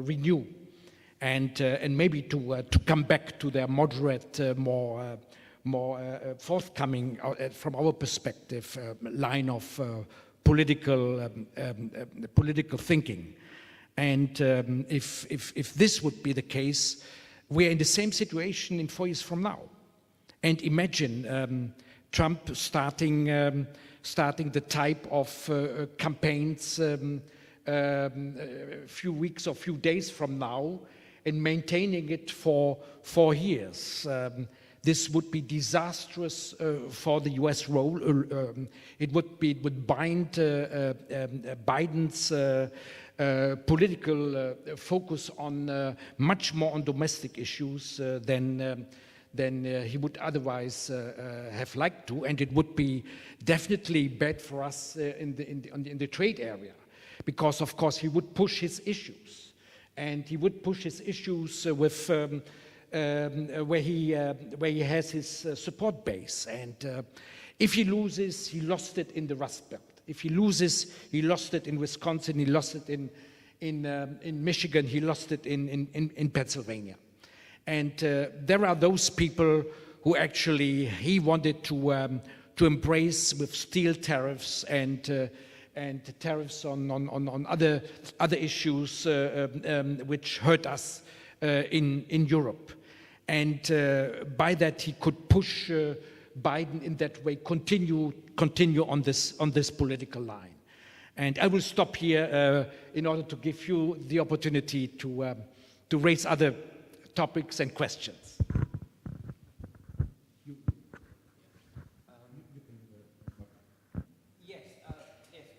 renew and maybe to come back to their moderate, more forthcoming, from our perspective, line of political thinking. And if this would be the case, we're in the same situation in 4 years from now. And imagine Trump starting the type of campaigns a few weeks or few days from now and maintaining it for 4 years. This would be disastrous for the U.S. role. It would bind Biden's political focus on much more on domestic issues than he would otherwise have liked to, and it would be definitely bad for us in the trade area, because of course he would push his issues, and he would push his issues with where he has his support base, and if he loses, he lost it in the Rust Belt. If he loses, he lost it in Wisconsin, he lost it in Michigan, he lost it in Pennsylvania. And there are those people who actually he wanted to embrace with steel tariffs and tariffs on other issues which hurt us in Europe. And by that he could push Biden in that way, continue on this political line. And I will stop here in order to give you the opportunity to raise other topics and questions. Yes,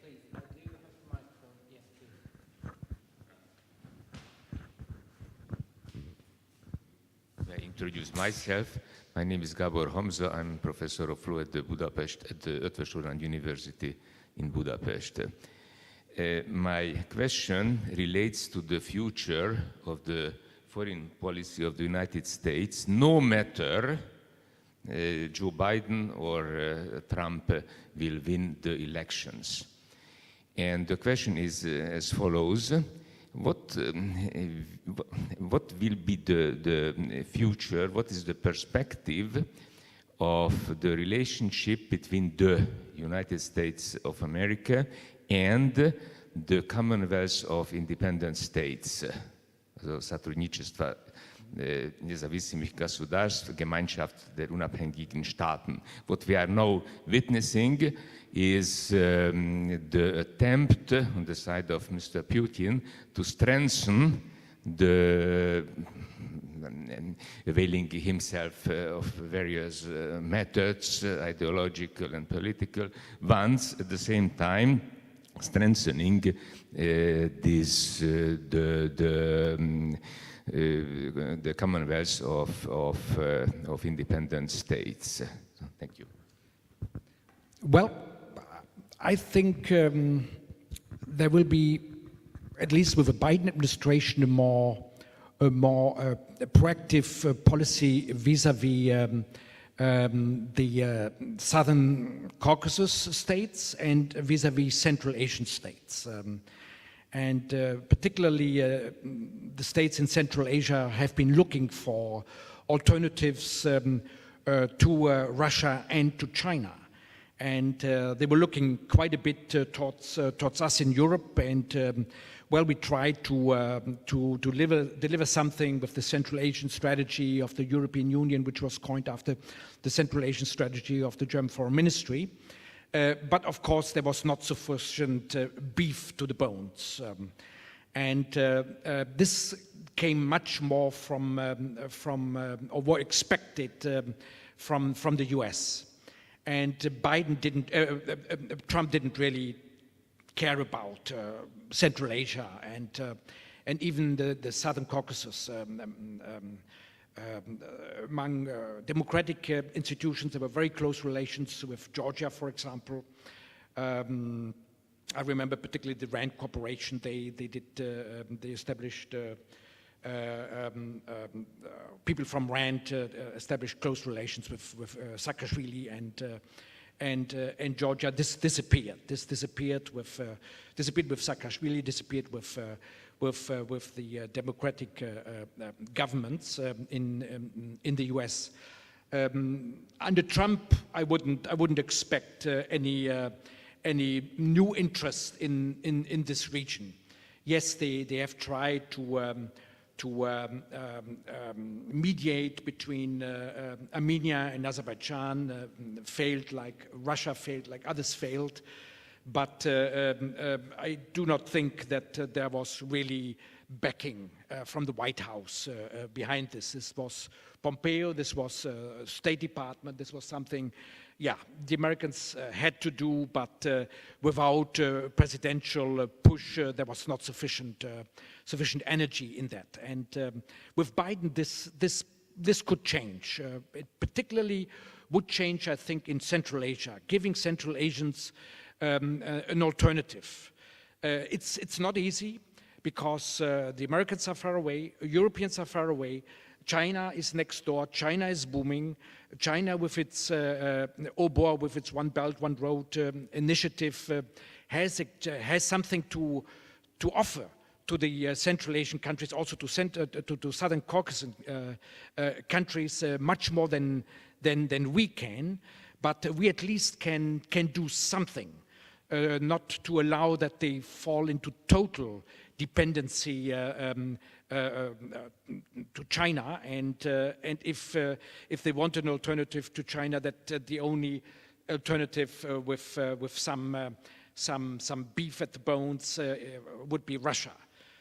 please. Do you have the microphone? Yes, please. I introduce myself. My name is Gabor Hamza. I'm professor of law at Budapest at the Eötvös Loránd University in Budapest. My question relates to the future of the foreign policy of the United States, no matter Joe Biden or Trump will win the elections. And the question is as follows. What will be the future, what is the perspective of the relationship between the United States of America and the Commonwealth of Independent States, also сотрудничество независимых государств, Gemeinschaft der unabhängigen Staaten. What we are now witnessing is the attempt on the side of Mr. Putin to strengthen the availing himself of various methods, ideological and political ones, at the same time strengthening the Commonwealth of Independent States. Thank you. Well, I think there will be, at least with the Biden administration, a more proactive policy vis-à-vis the Southern Caucasus states and vis-à-vis Central Asian states. And particularly the states in Central Asia have been looking for alternatives to Russia and to China. And they were looking quite a bit towards us in Europe, and well, we tried to deliver something with the Central Asian strategy of the European Union, which was coined after the Central Asian strategy of the German Foreign Ministry. But of course, there was not sufficient beef to the bones, and this came much more from or were expected from the U.S. And Trump didn't really care about Central Asia and even the Southern Caucasus. Among democratic institutions, there were very close relations with Georgia, for example. I remember particularly the Rand Corporation. They established people from Rand established close relations with Saakashvili and Georgia. This disappeared. This disappeared with Saakashvili. Disappeared with the democratic governments in the U.S. Under Trump, I wouldn't expect any new interest in this region. Yes, they have tried to mediate between Armenia and Azerbaijan, failed like Russia failed, like others failed. But I do not think that there was really backing from the White House behind this. This was Pompeo, this was State Department, this was something, yeah, the Americans had to do, but without presidential push, there was not sufficient energy in that. And with Biden, this could change. It particularly would change, I think, in Central Asia, giving Central Asians an alternative. It's not easy because the Americans are far away, Europeans are far away, China is next door, China is booming, China with its OBOR, with its One Belt, One Road initiative has something to offer to the Central Asian countries, also to Southern Caucasus countries much more than we can, but we at least can do something, not to allow that they fall into total dependency to China, and if they want an alternative to China, that the only alternative with some beef at the bones would be Russia.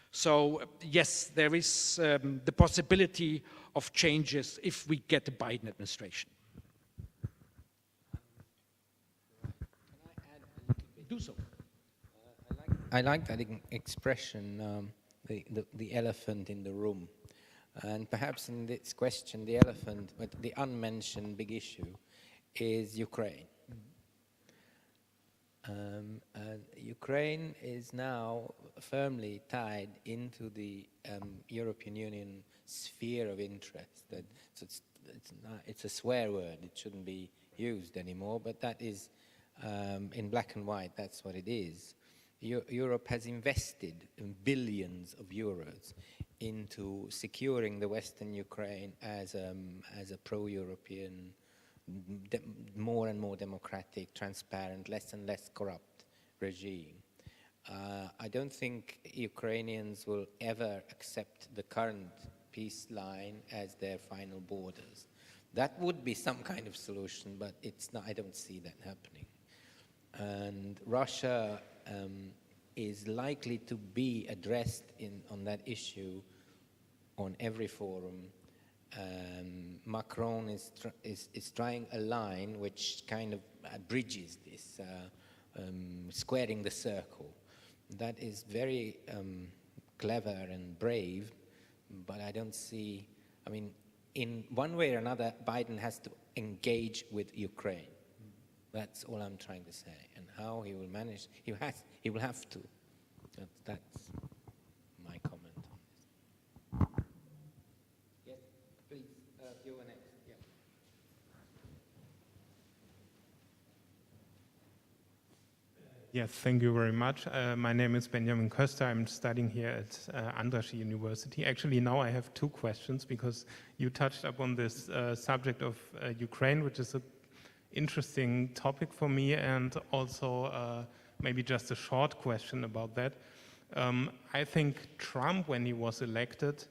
So yes, there is the possibility of changes if we get a Biden administration. Do so. I like that expression, the elephant in the room. And perhaps in this question, the elephant, but the unmentioned big issue is Ukraine. Ukraine is now firmly tied into the European Union sphere of interest. It's a swear word, it shouldn't be used anymore, but that is, in black and white, that's what it is. Europe has invested billions of euros into securing the Western Ukraine as a pro-European, more and more democratic, transparent, less and less corrupt regime. I don't think Ukrainians will ever accept the current peace line as their final borders. That would be some kind of solution, but it's not, I don't see that happening. And Russia is likely to be addressed on that issue on every forum. Macron is trying a line which kind of bridges this, squaring the circle. That is very clever and brave, but I don't see, I mean, in one way or another, Biden has to engage with Ukraine. That's all I'm trying to say. And how he will manage, he will have to. That's my comment on this. Yes, please, you were next. Yeah. Yes, thank you very much. My name is Benjamin Köster. I'm studying here at Andrássy University. Actually, now I have two questions because you touched upon this subject of Ukraine, which is an interesting topic for me, and also maybe just a short question about that. I think Trump, when he was elected,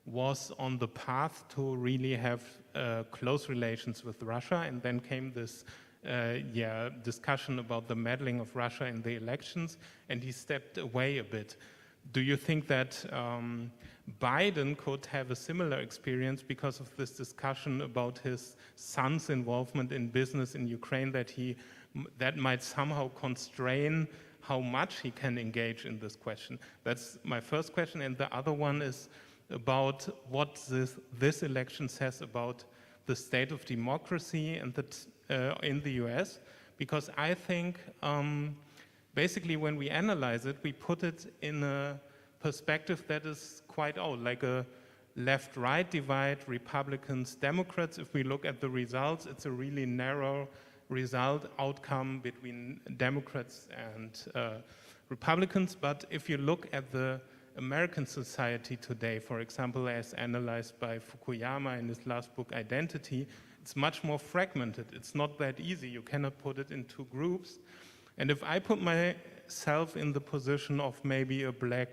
was on the path to really have close relations with Russia, and then came this discussion about the meddling of Russia in the elections, and he stepped away a bit. Do you think that Biden could have a similar experience because of this discussion about his son's involvement in business in Ukraine, that might somehow constrain how much he can engage in this question? That's my first question. And the other one is about what this election says about the state of democracy and in the US, because I think basically when we analyze it, we put it in a perspective that is quite old, like a left-right divide, Republicans, Democrats. If we look at the results, it's a really narrow outcome between Democrats and Republicans. But if you look at the American society today, for example, as analyzed by Fukuyama in his last book, Identity, it's much more fragmented. It's not that easy. You cannot put it into groups. And if I put myself in the position of maybe a black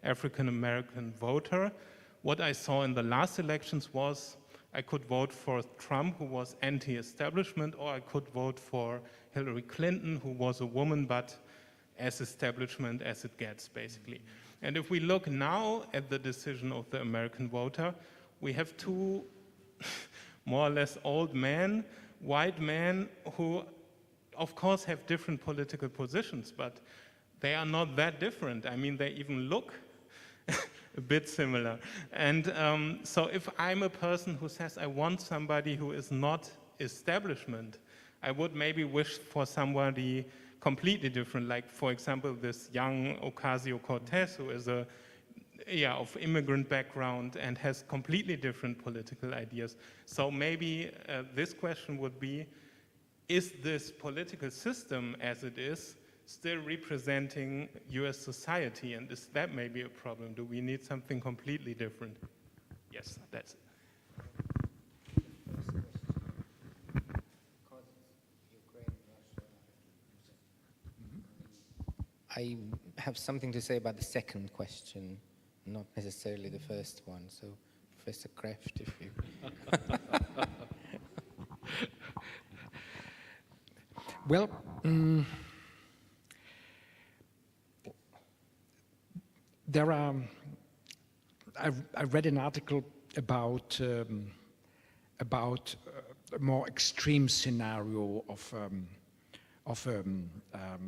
African-American voter, what I saw in the last elections was I could vote for Trump, who was anti-establishment, or I could vote for Hillary Clinton, who was a woman, but as establishment as it gets, basically. And if we look now at the decision of the American voter, we have two more or less old men, white men, who of course have different political positions, but they are not that different. I mean, they even look a bit similar. And so if I'm a person who says I want somebody who is not establishment, I would maybe wish for somebody completely different, like, for example, this young Ocasio-Cortez, who is of immigrant background and has completely different political ideas. So maybe this question would be this political system as it is still representing US society, and is that maybe a problem? Do we need something completely different? Yes, that's it. I have something to say about the second question, not necessarily the first one. So, Professor Krefft, if you... Well, there are. I read an article about a more extreme scenario of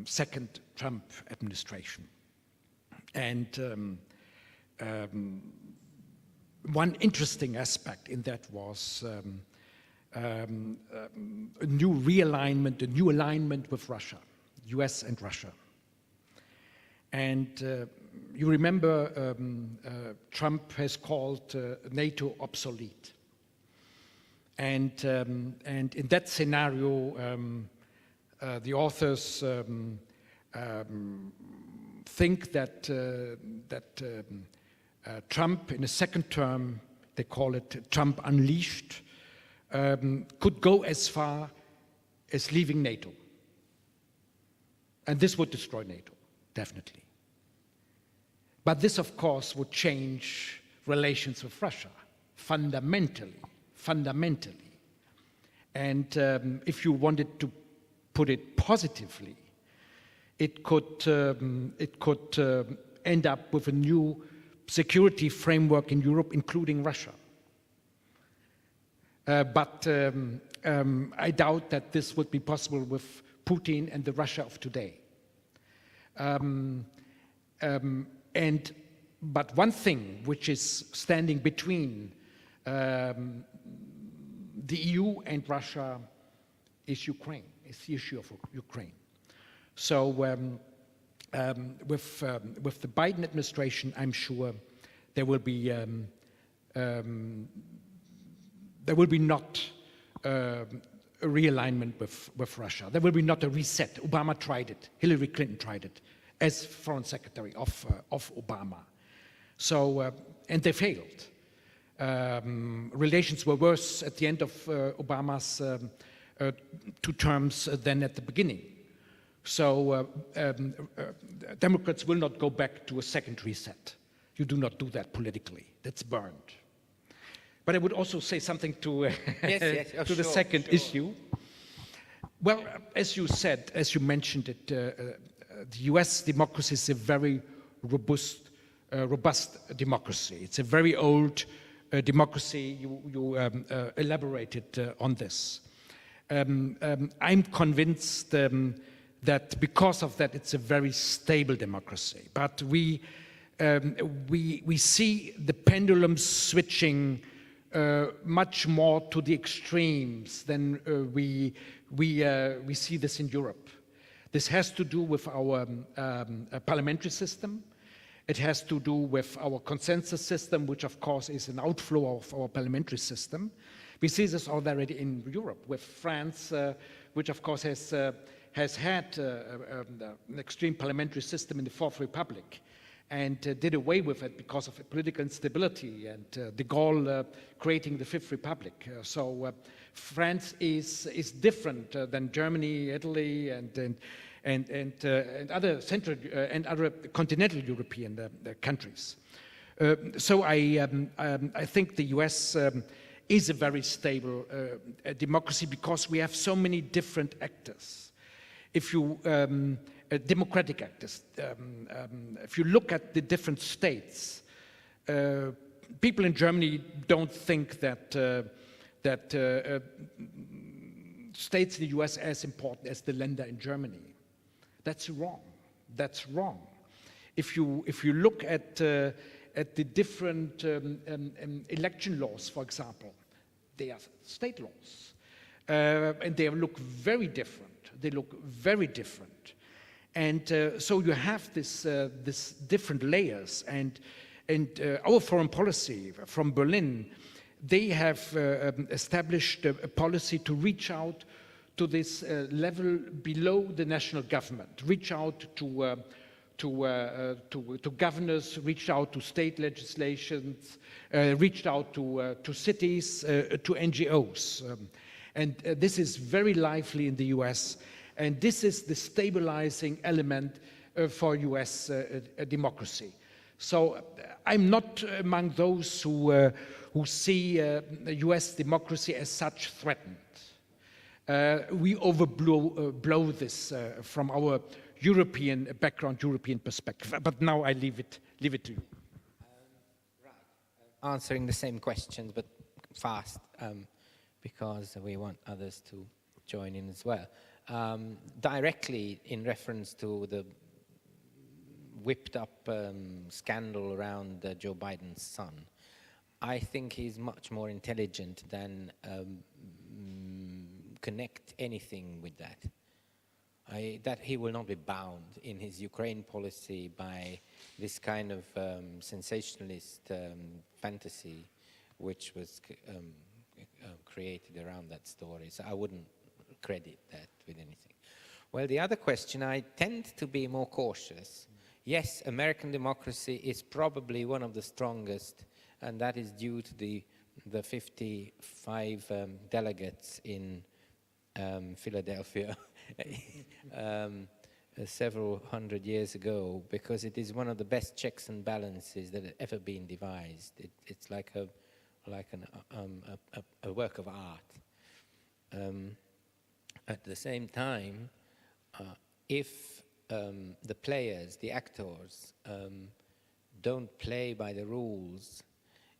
second Trump administration, and one interesting aspect in that was a new realignment, a new alignment with Russia, US and Russia. And you remember Trump has called NATO obsolete. And in that scenario, the authors think that, Trump in a second term, they call it Trump unleashed, could go as far as leaving NATO. And this would destroy NATO, definitely. But this, of course, would change relations with Russia fundamentally. And if you wanted to put it positively, it could end up with a new security framework in Europe, including Russia. But I doubt that this would be possible with Putin and the Russia of today. But one thing which is standing between the EU and Russia is Ukraine, is the issue of Ukraine. So with the Biden administration, I'm sure there will be not a realignment with Russia. There will be not a reset. Obama tried it. Hillary Clinton tried it as foreign secretary of Obama. So, and they failed. Relations were worse at the end of Obama's 2 terms than at the beginning. So Democrats will not go back to a second reset. You do not do that politically. That's burned. But I would also say something to, to the second issue. Well, as you said, as you mentioned it, the US democracy is a very robust democracy. It's a very old democracy. You elaborated on this. I'm convinced that because of that, it's a very stable democracy. But we see the pendulum switching much more to the extremes than we see this in Europe. This has to do with our parliamentary system. It has to do with our consensus system, which of course is an outflow of our parliamentary system. We see this already in Europe with France, which of course has had an extreme parliamentary system in the Fourth Republic, and did away with it because of political instability and de Gaulle creating the Fifth Republic. So France is different than Germany, Italy, and other central and other continental European countries. So I think the US is a very stable democracy because we have so many different actors. If you democratic actors. If you look at the different states, people in Germany don't think that states in the US are as important as the Länder in Germany. That's wrong. That's wrong. If you look at the different election laws, for example, they are state laws, and they look very different. They look very different. And so you have this different layers, and our foreign policy from Berlin, they have established a policy to reach out to this level below the national government, reach out to governors, reached out to state legislations, reached out to cities, to NGOs. And this is very lively in the US. And this is the stabilizing element for US democracy. So I'm not among those who see US democracy as such threatened. We overblow this from our European background, European perspective. But now I leave it to you. Answering the same questions, but fast, because we want others to join in as well. Directly in reference to the whipped up scandal around Joe Biden's son, I think he's much more intelligent than connect anything with that. That he will not be bound in his Ukraine policy by this kind of sensationalist fantasy which was created around that story. So I wouldn't credit that with anything. Well, the other question, I tend to be more cautious. Yes, American democracy is probably one of the strongest, and that is due to the 55 delegates in Philadelphia several hundred years ago, because it is one of the best checks and balances that have ever been devised. It's like a work of art. At the same time, if the players, the actors, don't play by the rules,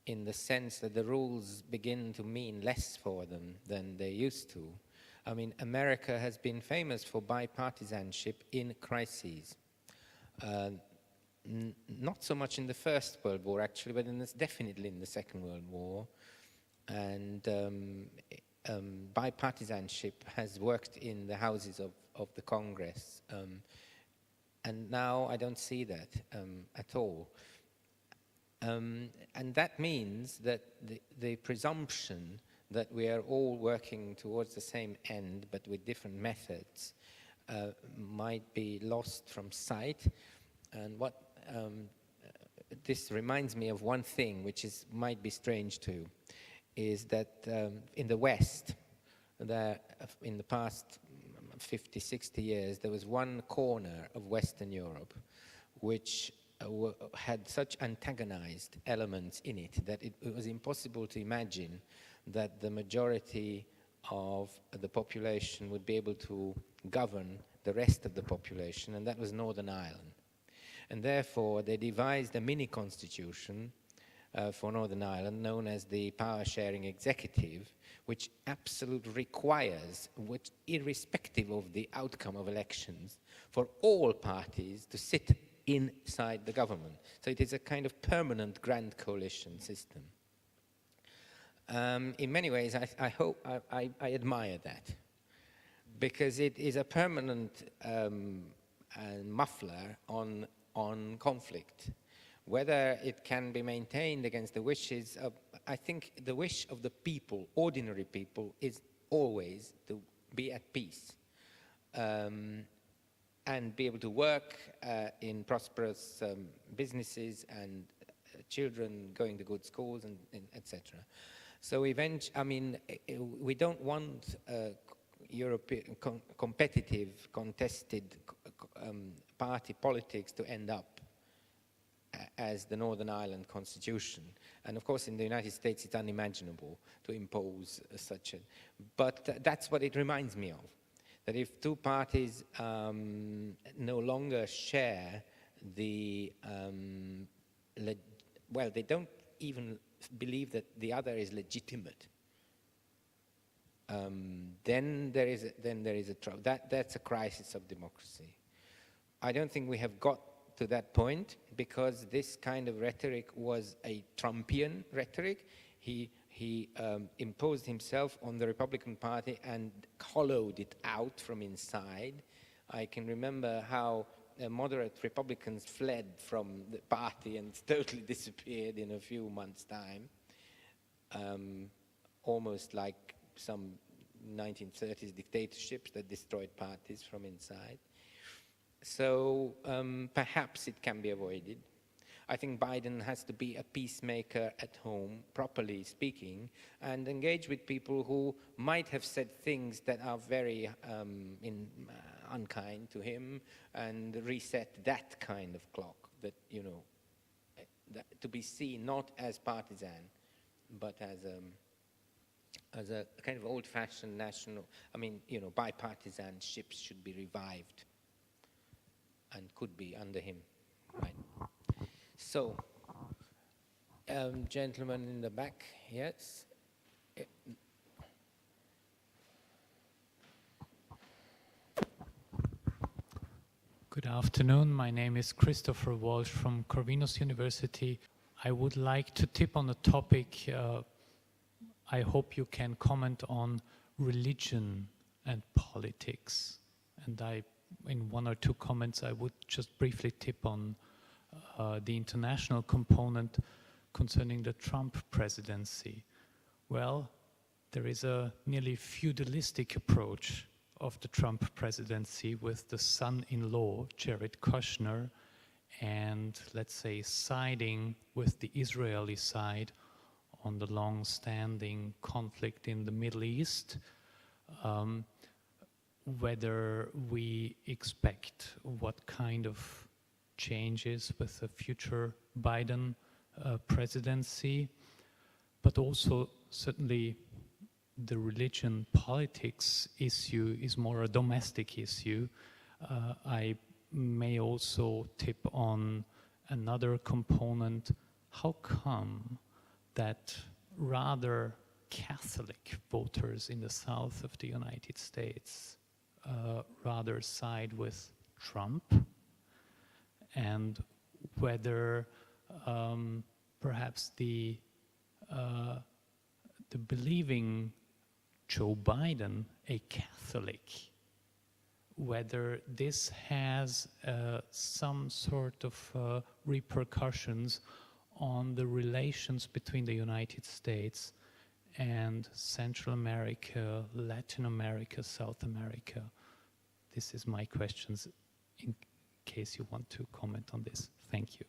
in the sense that the rules begin to mean less for them than they used to. I mean, America has been famous for bipartisanship in crises. Not so much in the First World War, actually, but definitely in the Second World War. And bipartisanship has worked in the houses of the Congress. And now I don't see that at all. And that means that the presumption that we are all working towards the same end, but with different methods, might be lost from sight. And what this reminds me of one thing, which might be strange too, is that in the West, in the past 50, 60 years, there was one corner of Western Europe which had such antagonized elements in it that it was impossible to imagine that the majority of the population would be able to govern the rest of the population, and that was Northern Ireland. And therefore, they devised a mini-constitution for Northern Ireland, known as the power-sharing executive, which absolutely requires, irrespective of the outcome of elections, for all parties to sit inside the government. So it is a kind of permanent grand coalition system. In many ways, I admire that, because it is a permanent muffler on conflict. Whether it can be maintained against the wishes of, I think the wish of the people, ordinary people, is always to be at peace and be able to work in prosperous businesses and children going to good schools and etc. So eventually, I mean, we don't want European competitive, contested party politics to end up as the Northern Ireland Constitution. And of course, in the United States, it's unimaginable to impose such a... But that's what it reminds me of, that if two parties no longer share the... well, they don't even believe that the other is legitimate, then there is a trouble. That's a crisis of democracy. I don't think we have got to that point, because this kind of rhetoric was a Trumpian rhetoric. He imposed himself on the Republican Party and hollowed it out from inside. I can remember how moderate Republicans fled from the party and totally disappeared in a few months' time, almost like some 1930s dictatorships that destroyed parties from inside. So perhaps it can be avoided. I think Biden has to be a peacemaker at home, properly speaking, and engage with people who might have said things that are very unkind to him, and reset that kind of clock, that, you know, that to be seen not as partisan, but as a kind of old-fashioned national, I mean, you know, bipartisanship should be revived and could be under him, right? So, gentleman in the back, yes. Good afternoon. My name is Christopher Walsh from Corvinus University. I would like to tip on a topic. I hope you can comment on religion and politics. And in one or two comments, I would just briefly tip on the international component concerning the Trump presidency. Well, there is a nearly feudalistic approach of the Trump presidency with the son-in-law, Jared Kushner, and let's say siding with the Israeli side on the long-standing conflict in the Middle East. Whether we expect what kind of changes with the future Biden presidency, but also certainly the religion politics issue is more a domestic issue. I may also tip on another component. How come that rather Catholic voters in the south of the United States rather side with Trump, and whether perhaps the believing Joe Biden a Catholic, whether this has some sort of repercussions on the relations between the United States and Central America, Latin America, South America. This is my questions, in case you want to comment on this. Thank you.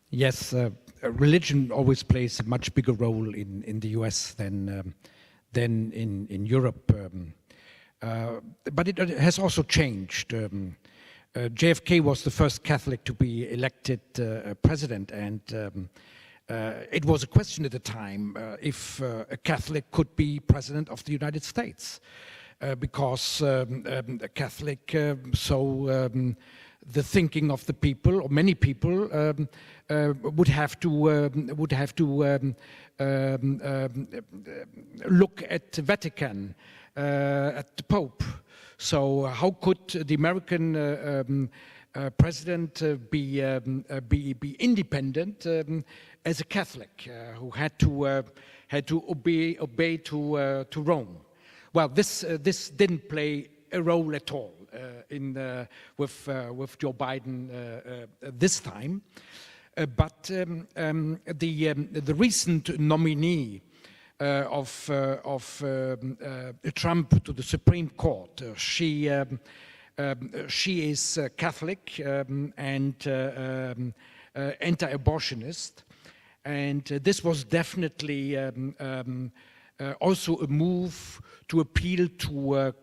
Yes, religion always plays a much bigger role in the US than in Europe. But it has also changed. JFK was the first Catholic to be elected president, and it was a question at the time if a Catholic could be president of the United States, because a Catholic, the thinking of the people, or many people, would have to look at the Vatican, at the Pope. So how could the American president be independent as a Catholic who had to obey to Rome? Well, this didn't play a role at all with Joe Biden this time. But the recent nominee of Trump to the Supreme Court, she is Catholic and anti-abortionist, and this was definitely also a move to appeal to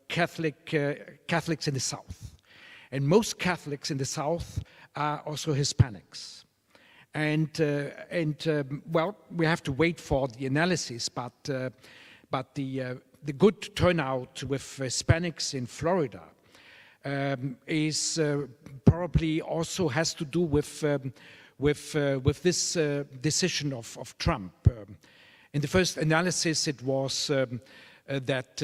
Catholics in the South. And most Catholics in the South are also Hispanics. And well, we have to wait for the analysis, but the good turnout with Hispanics in Florida is probably also has to do with this decision of Trump. In the first analysis, it was that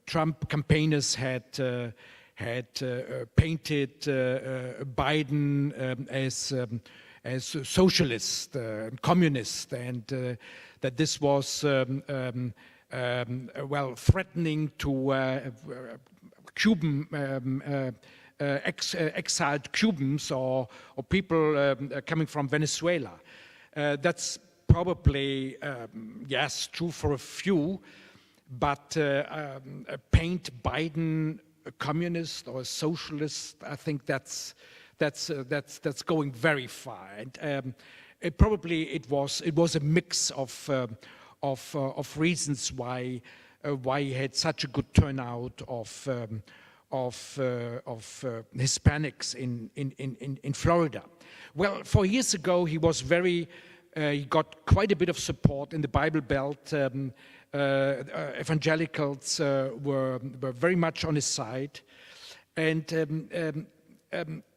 Trump campaigners had painted Biden as socialist and communist, and that this was well, threatening to Cuban exiled Cubans or people coming from Venezuela. That's probably, yes, true for a few, but paint Biden a communist or a socialist, I think that's going very far. And it was a mix of reasons why he had such a good turnout of Hispanics in Florida. Well, 4 years ago, he was he got quite a bit of support in the Bible Belt. Evangelicals were very much on his side. And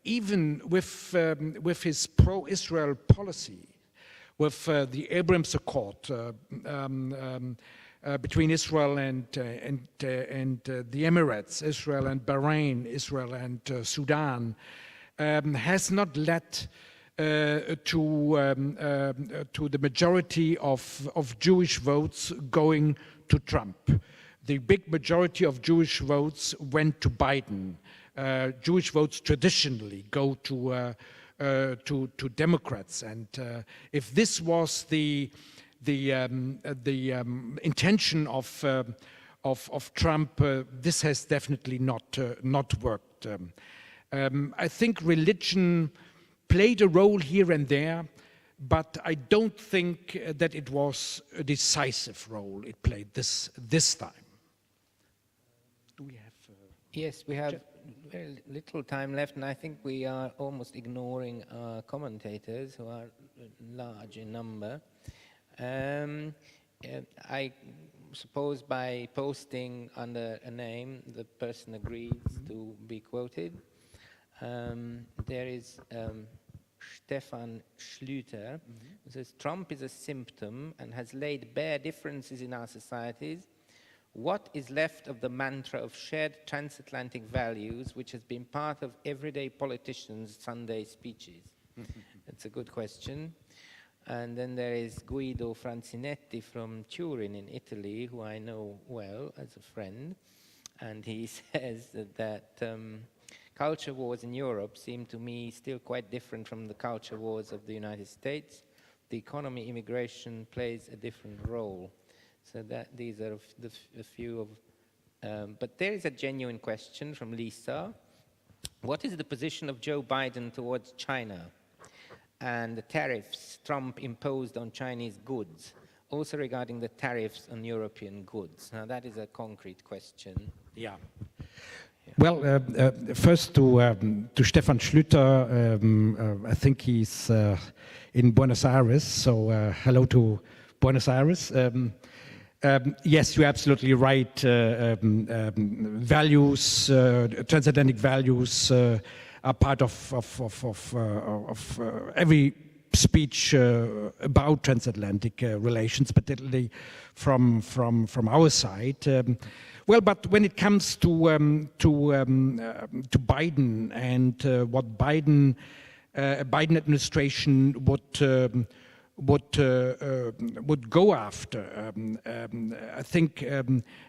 even with his pro-Israel policy, with the Abraham Accord between Israel and the Emirates, Israel and Bahrain, Israel and Sudan, has not led to the majority of Jewish votes going to Trump. The big majority of Jewish votes went to Biden. Jewish votes traditionally go to Democrats, and if this was the intention of Trump, this has definitely not worked. I think religion played a role here and there, but I don't think that it was a decisive role it played this time. Do we have? Yes, we have very little time left, and I think we are almost ignoring our commentators, who are large in number. I suppose by posting under a name, the person agrees to be quoted. There is Stefan Schlüter, who says, Trump is a symptom and has laid bare differences in our societies. What is left of the mantra of shared transatlantic values, which has been part of everyday politicians' Sunday speeches? That's a good question. And then there is Guido Francinetti from Turin in Italy, who I know well as a friend. And he says that culture wars in Europe seem to me still quite different from the culture wars of the United States. The economy, immigration plays a different role. So that these are a few of, but there is a genuine question from Lisa. What is the position of Joe Biden towards China and the tariffs Trump imposed on Chinese goods, also regarding the tariffs on European goods? Now that is a concrete question. Yeah. Well, first to Stefan Schlüter, I think he's in Buenos Aires, so hello to Buenos Aires. Yes, you're absolutely right. Values, transatlantic values, are part of every speech about transatlantic relations, particularly from our side. Well, but when it comes to Biden and what Biden administration would go after, I think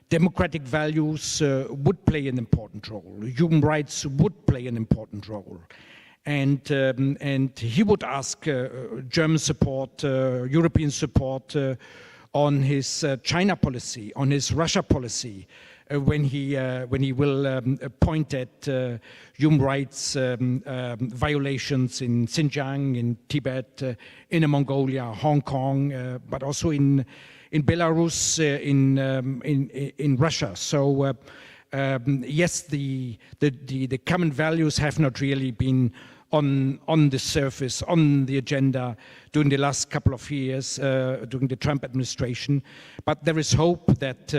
democratic values would play an important role. Human rights would play an important role. And he would ask German support, European support on his China policy, on his Russia policy, when he will point at human rights violations in Xinjiang, in Tibet, Inner Mongolia, Hong Kong, but also in Belarus, in Russia. So yes, the common values have not really been on the surface, on the agenda during the last couple of years, during the Trump administration. But there is hope that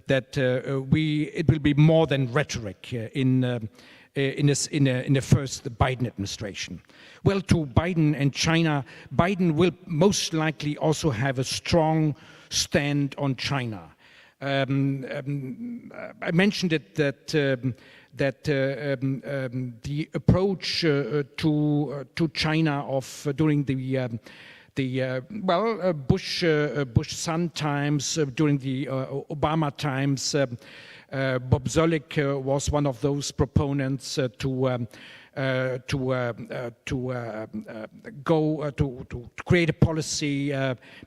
it will be more than rhetoric in the first Biden administration. Well, to Biden and China, Biden will most likely also have a strong stand on China. I mentioned it that the approach to China during the Bush Sun times, during the Obama times, Bob Zoellick was one of those proponents to create a policy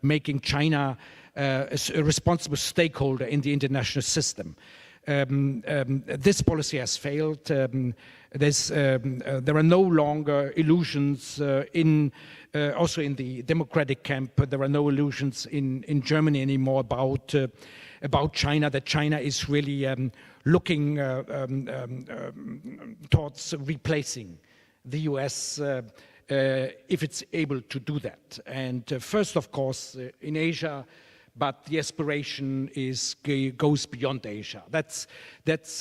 making China a responsible stakeholder in the international system. This policy has failed. There are no longer illusions also in the democratic camp. There are no illusions in Germany anymore about China, that China is really looking towards replacing the US if it's able to do that. And first, of course, in Asia, but the aspiration goes beyond Asia. That's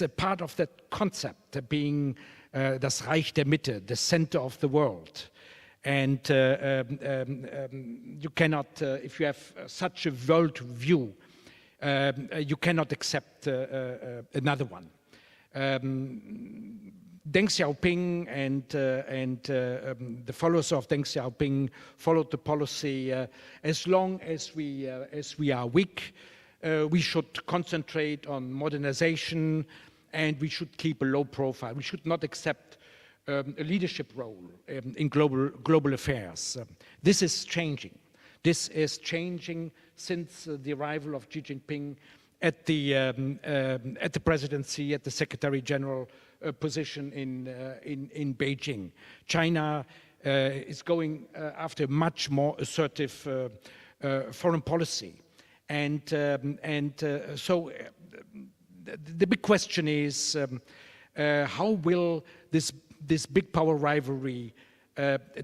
a part of that concept, being das Reich der Mitte, the center of the world. And you cannot, if you have such a world view, you cannot accept another one. Deng Xiaoping and the followers of Deng Xiaoping followed the policy, as long as we are weak, we should concentrate on modernization, and we should keep a low profile. We should not accept a leadership role in global affairs. This is changing. This is changing since the arrival of Xi Jinping at the presidency, at the Secretary General position in Beijing. China is going after a much more assertive foreign policy, and so the big question is how will this big power rivalry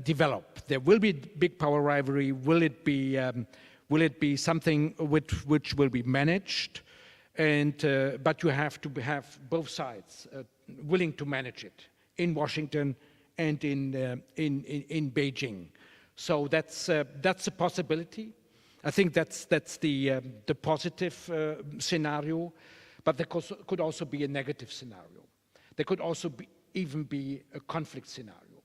develop? There will be big power rivalry. Will it be something which will be managed? And but you have to have both sides willing to manage it in Washington and in Beijing. So that's a possibility. I think that's the positive scenario, but there could also be a negative scenario. There could also even be a conflict scenario.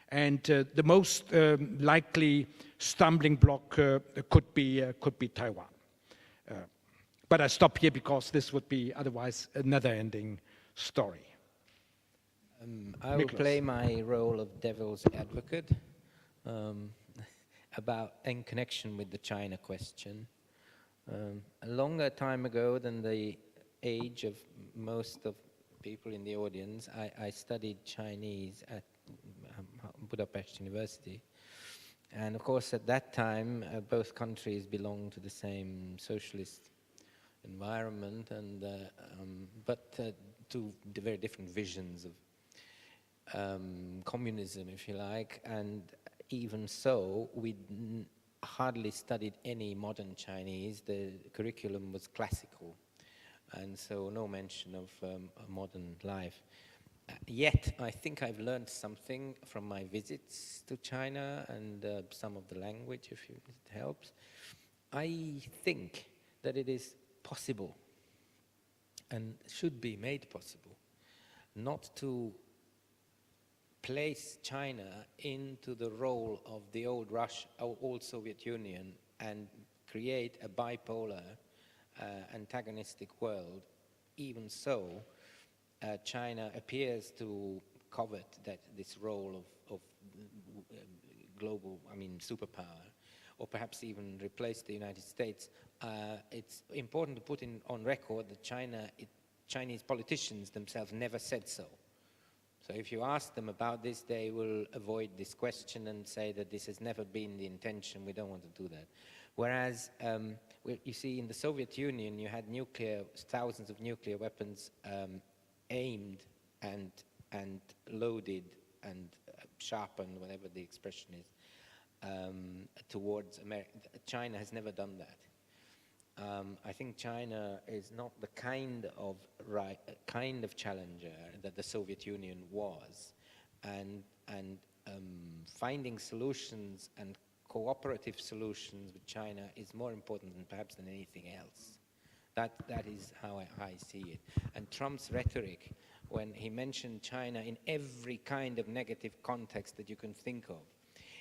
And the most likely stumbling block could be Taiwan. But I stop here because this would be otherwise a never-ending story. I will play my role of devil's advocate in connection with the China question. A longer time ago than the age of most of people in the audience, I studied Chinese at Budapest University. And of course, at that time, both countries belonged to the same socialist environment, and but to the very different visions of communism, if you like. And even so, we hardly studied any modern Chinese. The curriculum was classical, and so no mention of a modern life. Yet, I think I've learned something from my visits to China and some of the language, if it helps. I think that it is possible and should be made possible not to place China into the role of the old Soviet Union and create a bipolar, antagonistic world. Even so, China appears to covet this role of global, superpower, or perhaps even replace the United States. It's important to put on record that Chinese politicians themselves never said so. So if you ask them about this, they will avoid this question and say that this has never been the intention, we don't want to do that. Whereas, you see, in the Soviet Union, you had thousands of nuclear weapons aimed and loaded and sharpened, whatever the expression is, towards America. China has never done that. I think China is not the kind of challenger that the Soviet Union was, and finding solutions and cooperative solutions with China is more important perhaps than anything else. That is how I see it. And Trump's rhetoric, when he mentioned China in every kind of negative context that you can think of,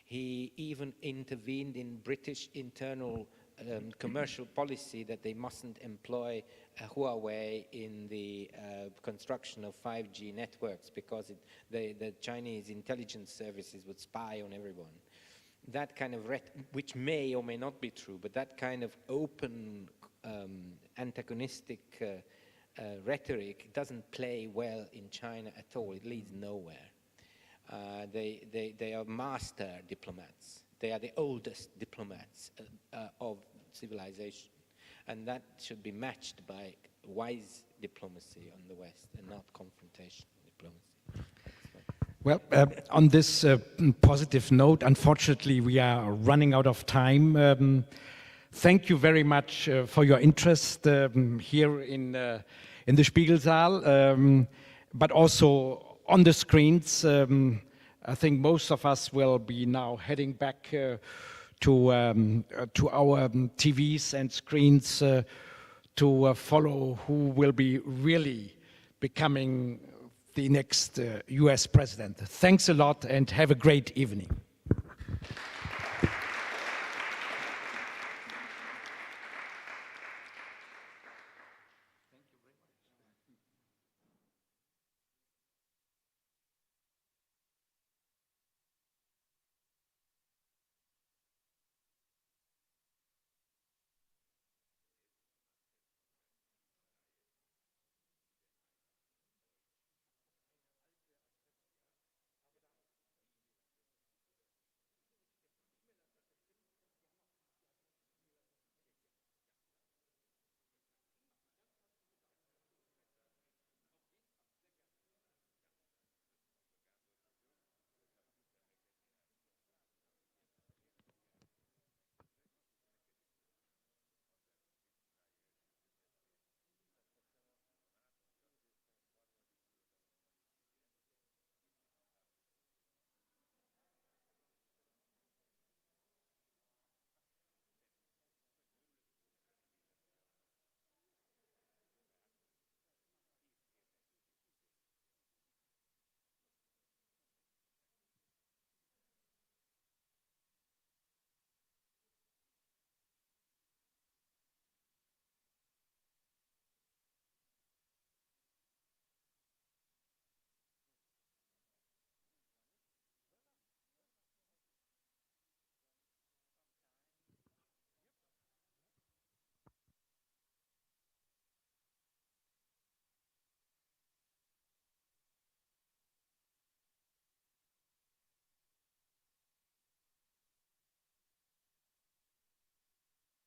he even intervened in British internal commercial policy that they mustn't employ Huawei in the construction of 5G networks because the Chinese intelligence services would spy on everyone. That kind of, which may or may not be true, but that kind of open, antagonistic rhetoric doesn't play well in China at all. It leads nowhere. They are master diplomats. They are the oldest diplomats of civilization. And that should be matched by wise diplomacy on the West and not confrontation diplomacy. Well, on this positive note, unfortunately, we are running out of time. Thank you very much for your interest here in the Spiegelsaal, but also on the screens. I think most of us will be now heading back to our TVs and screens to follow who will be really becoming the next US president. Thanks a lot and have a great evening.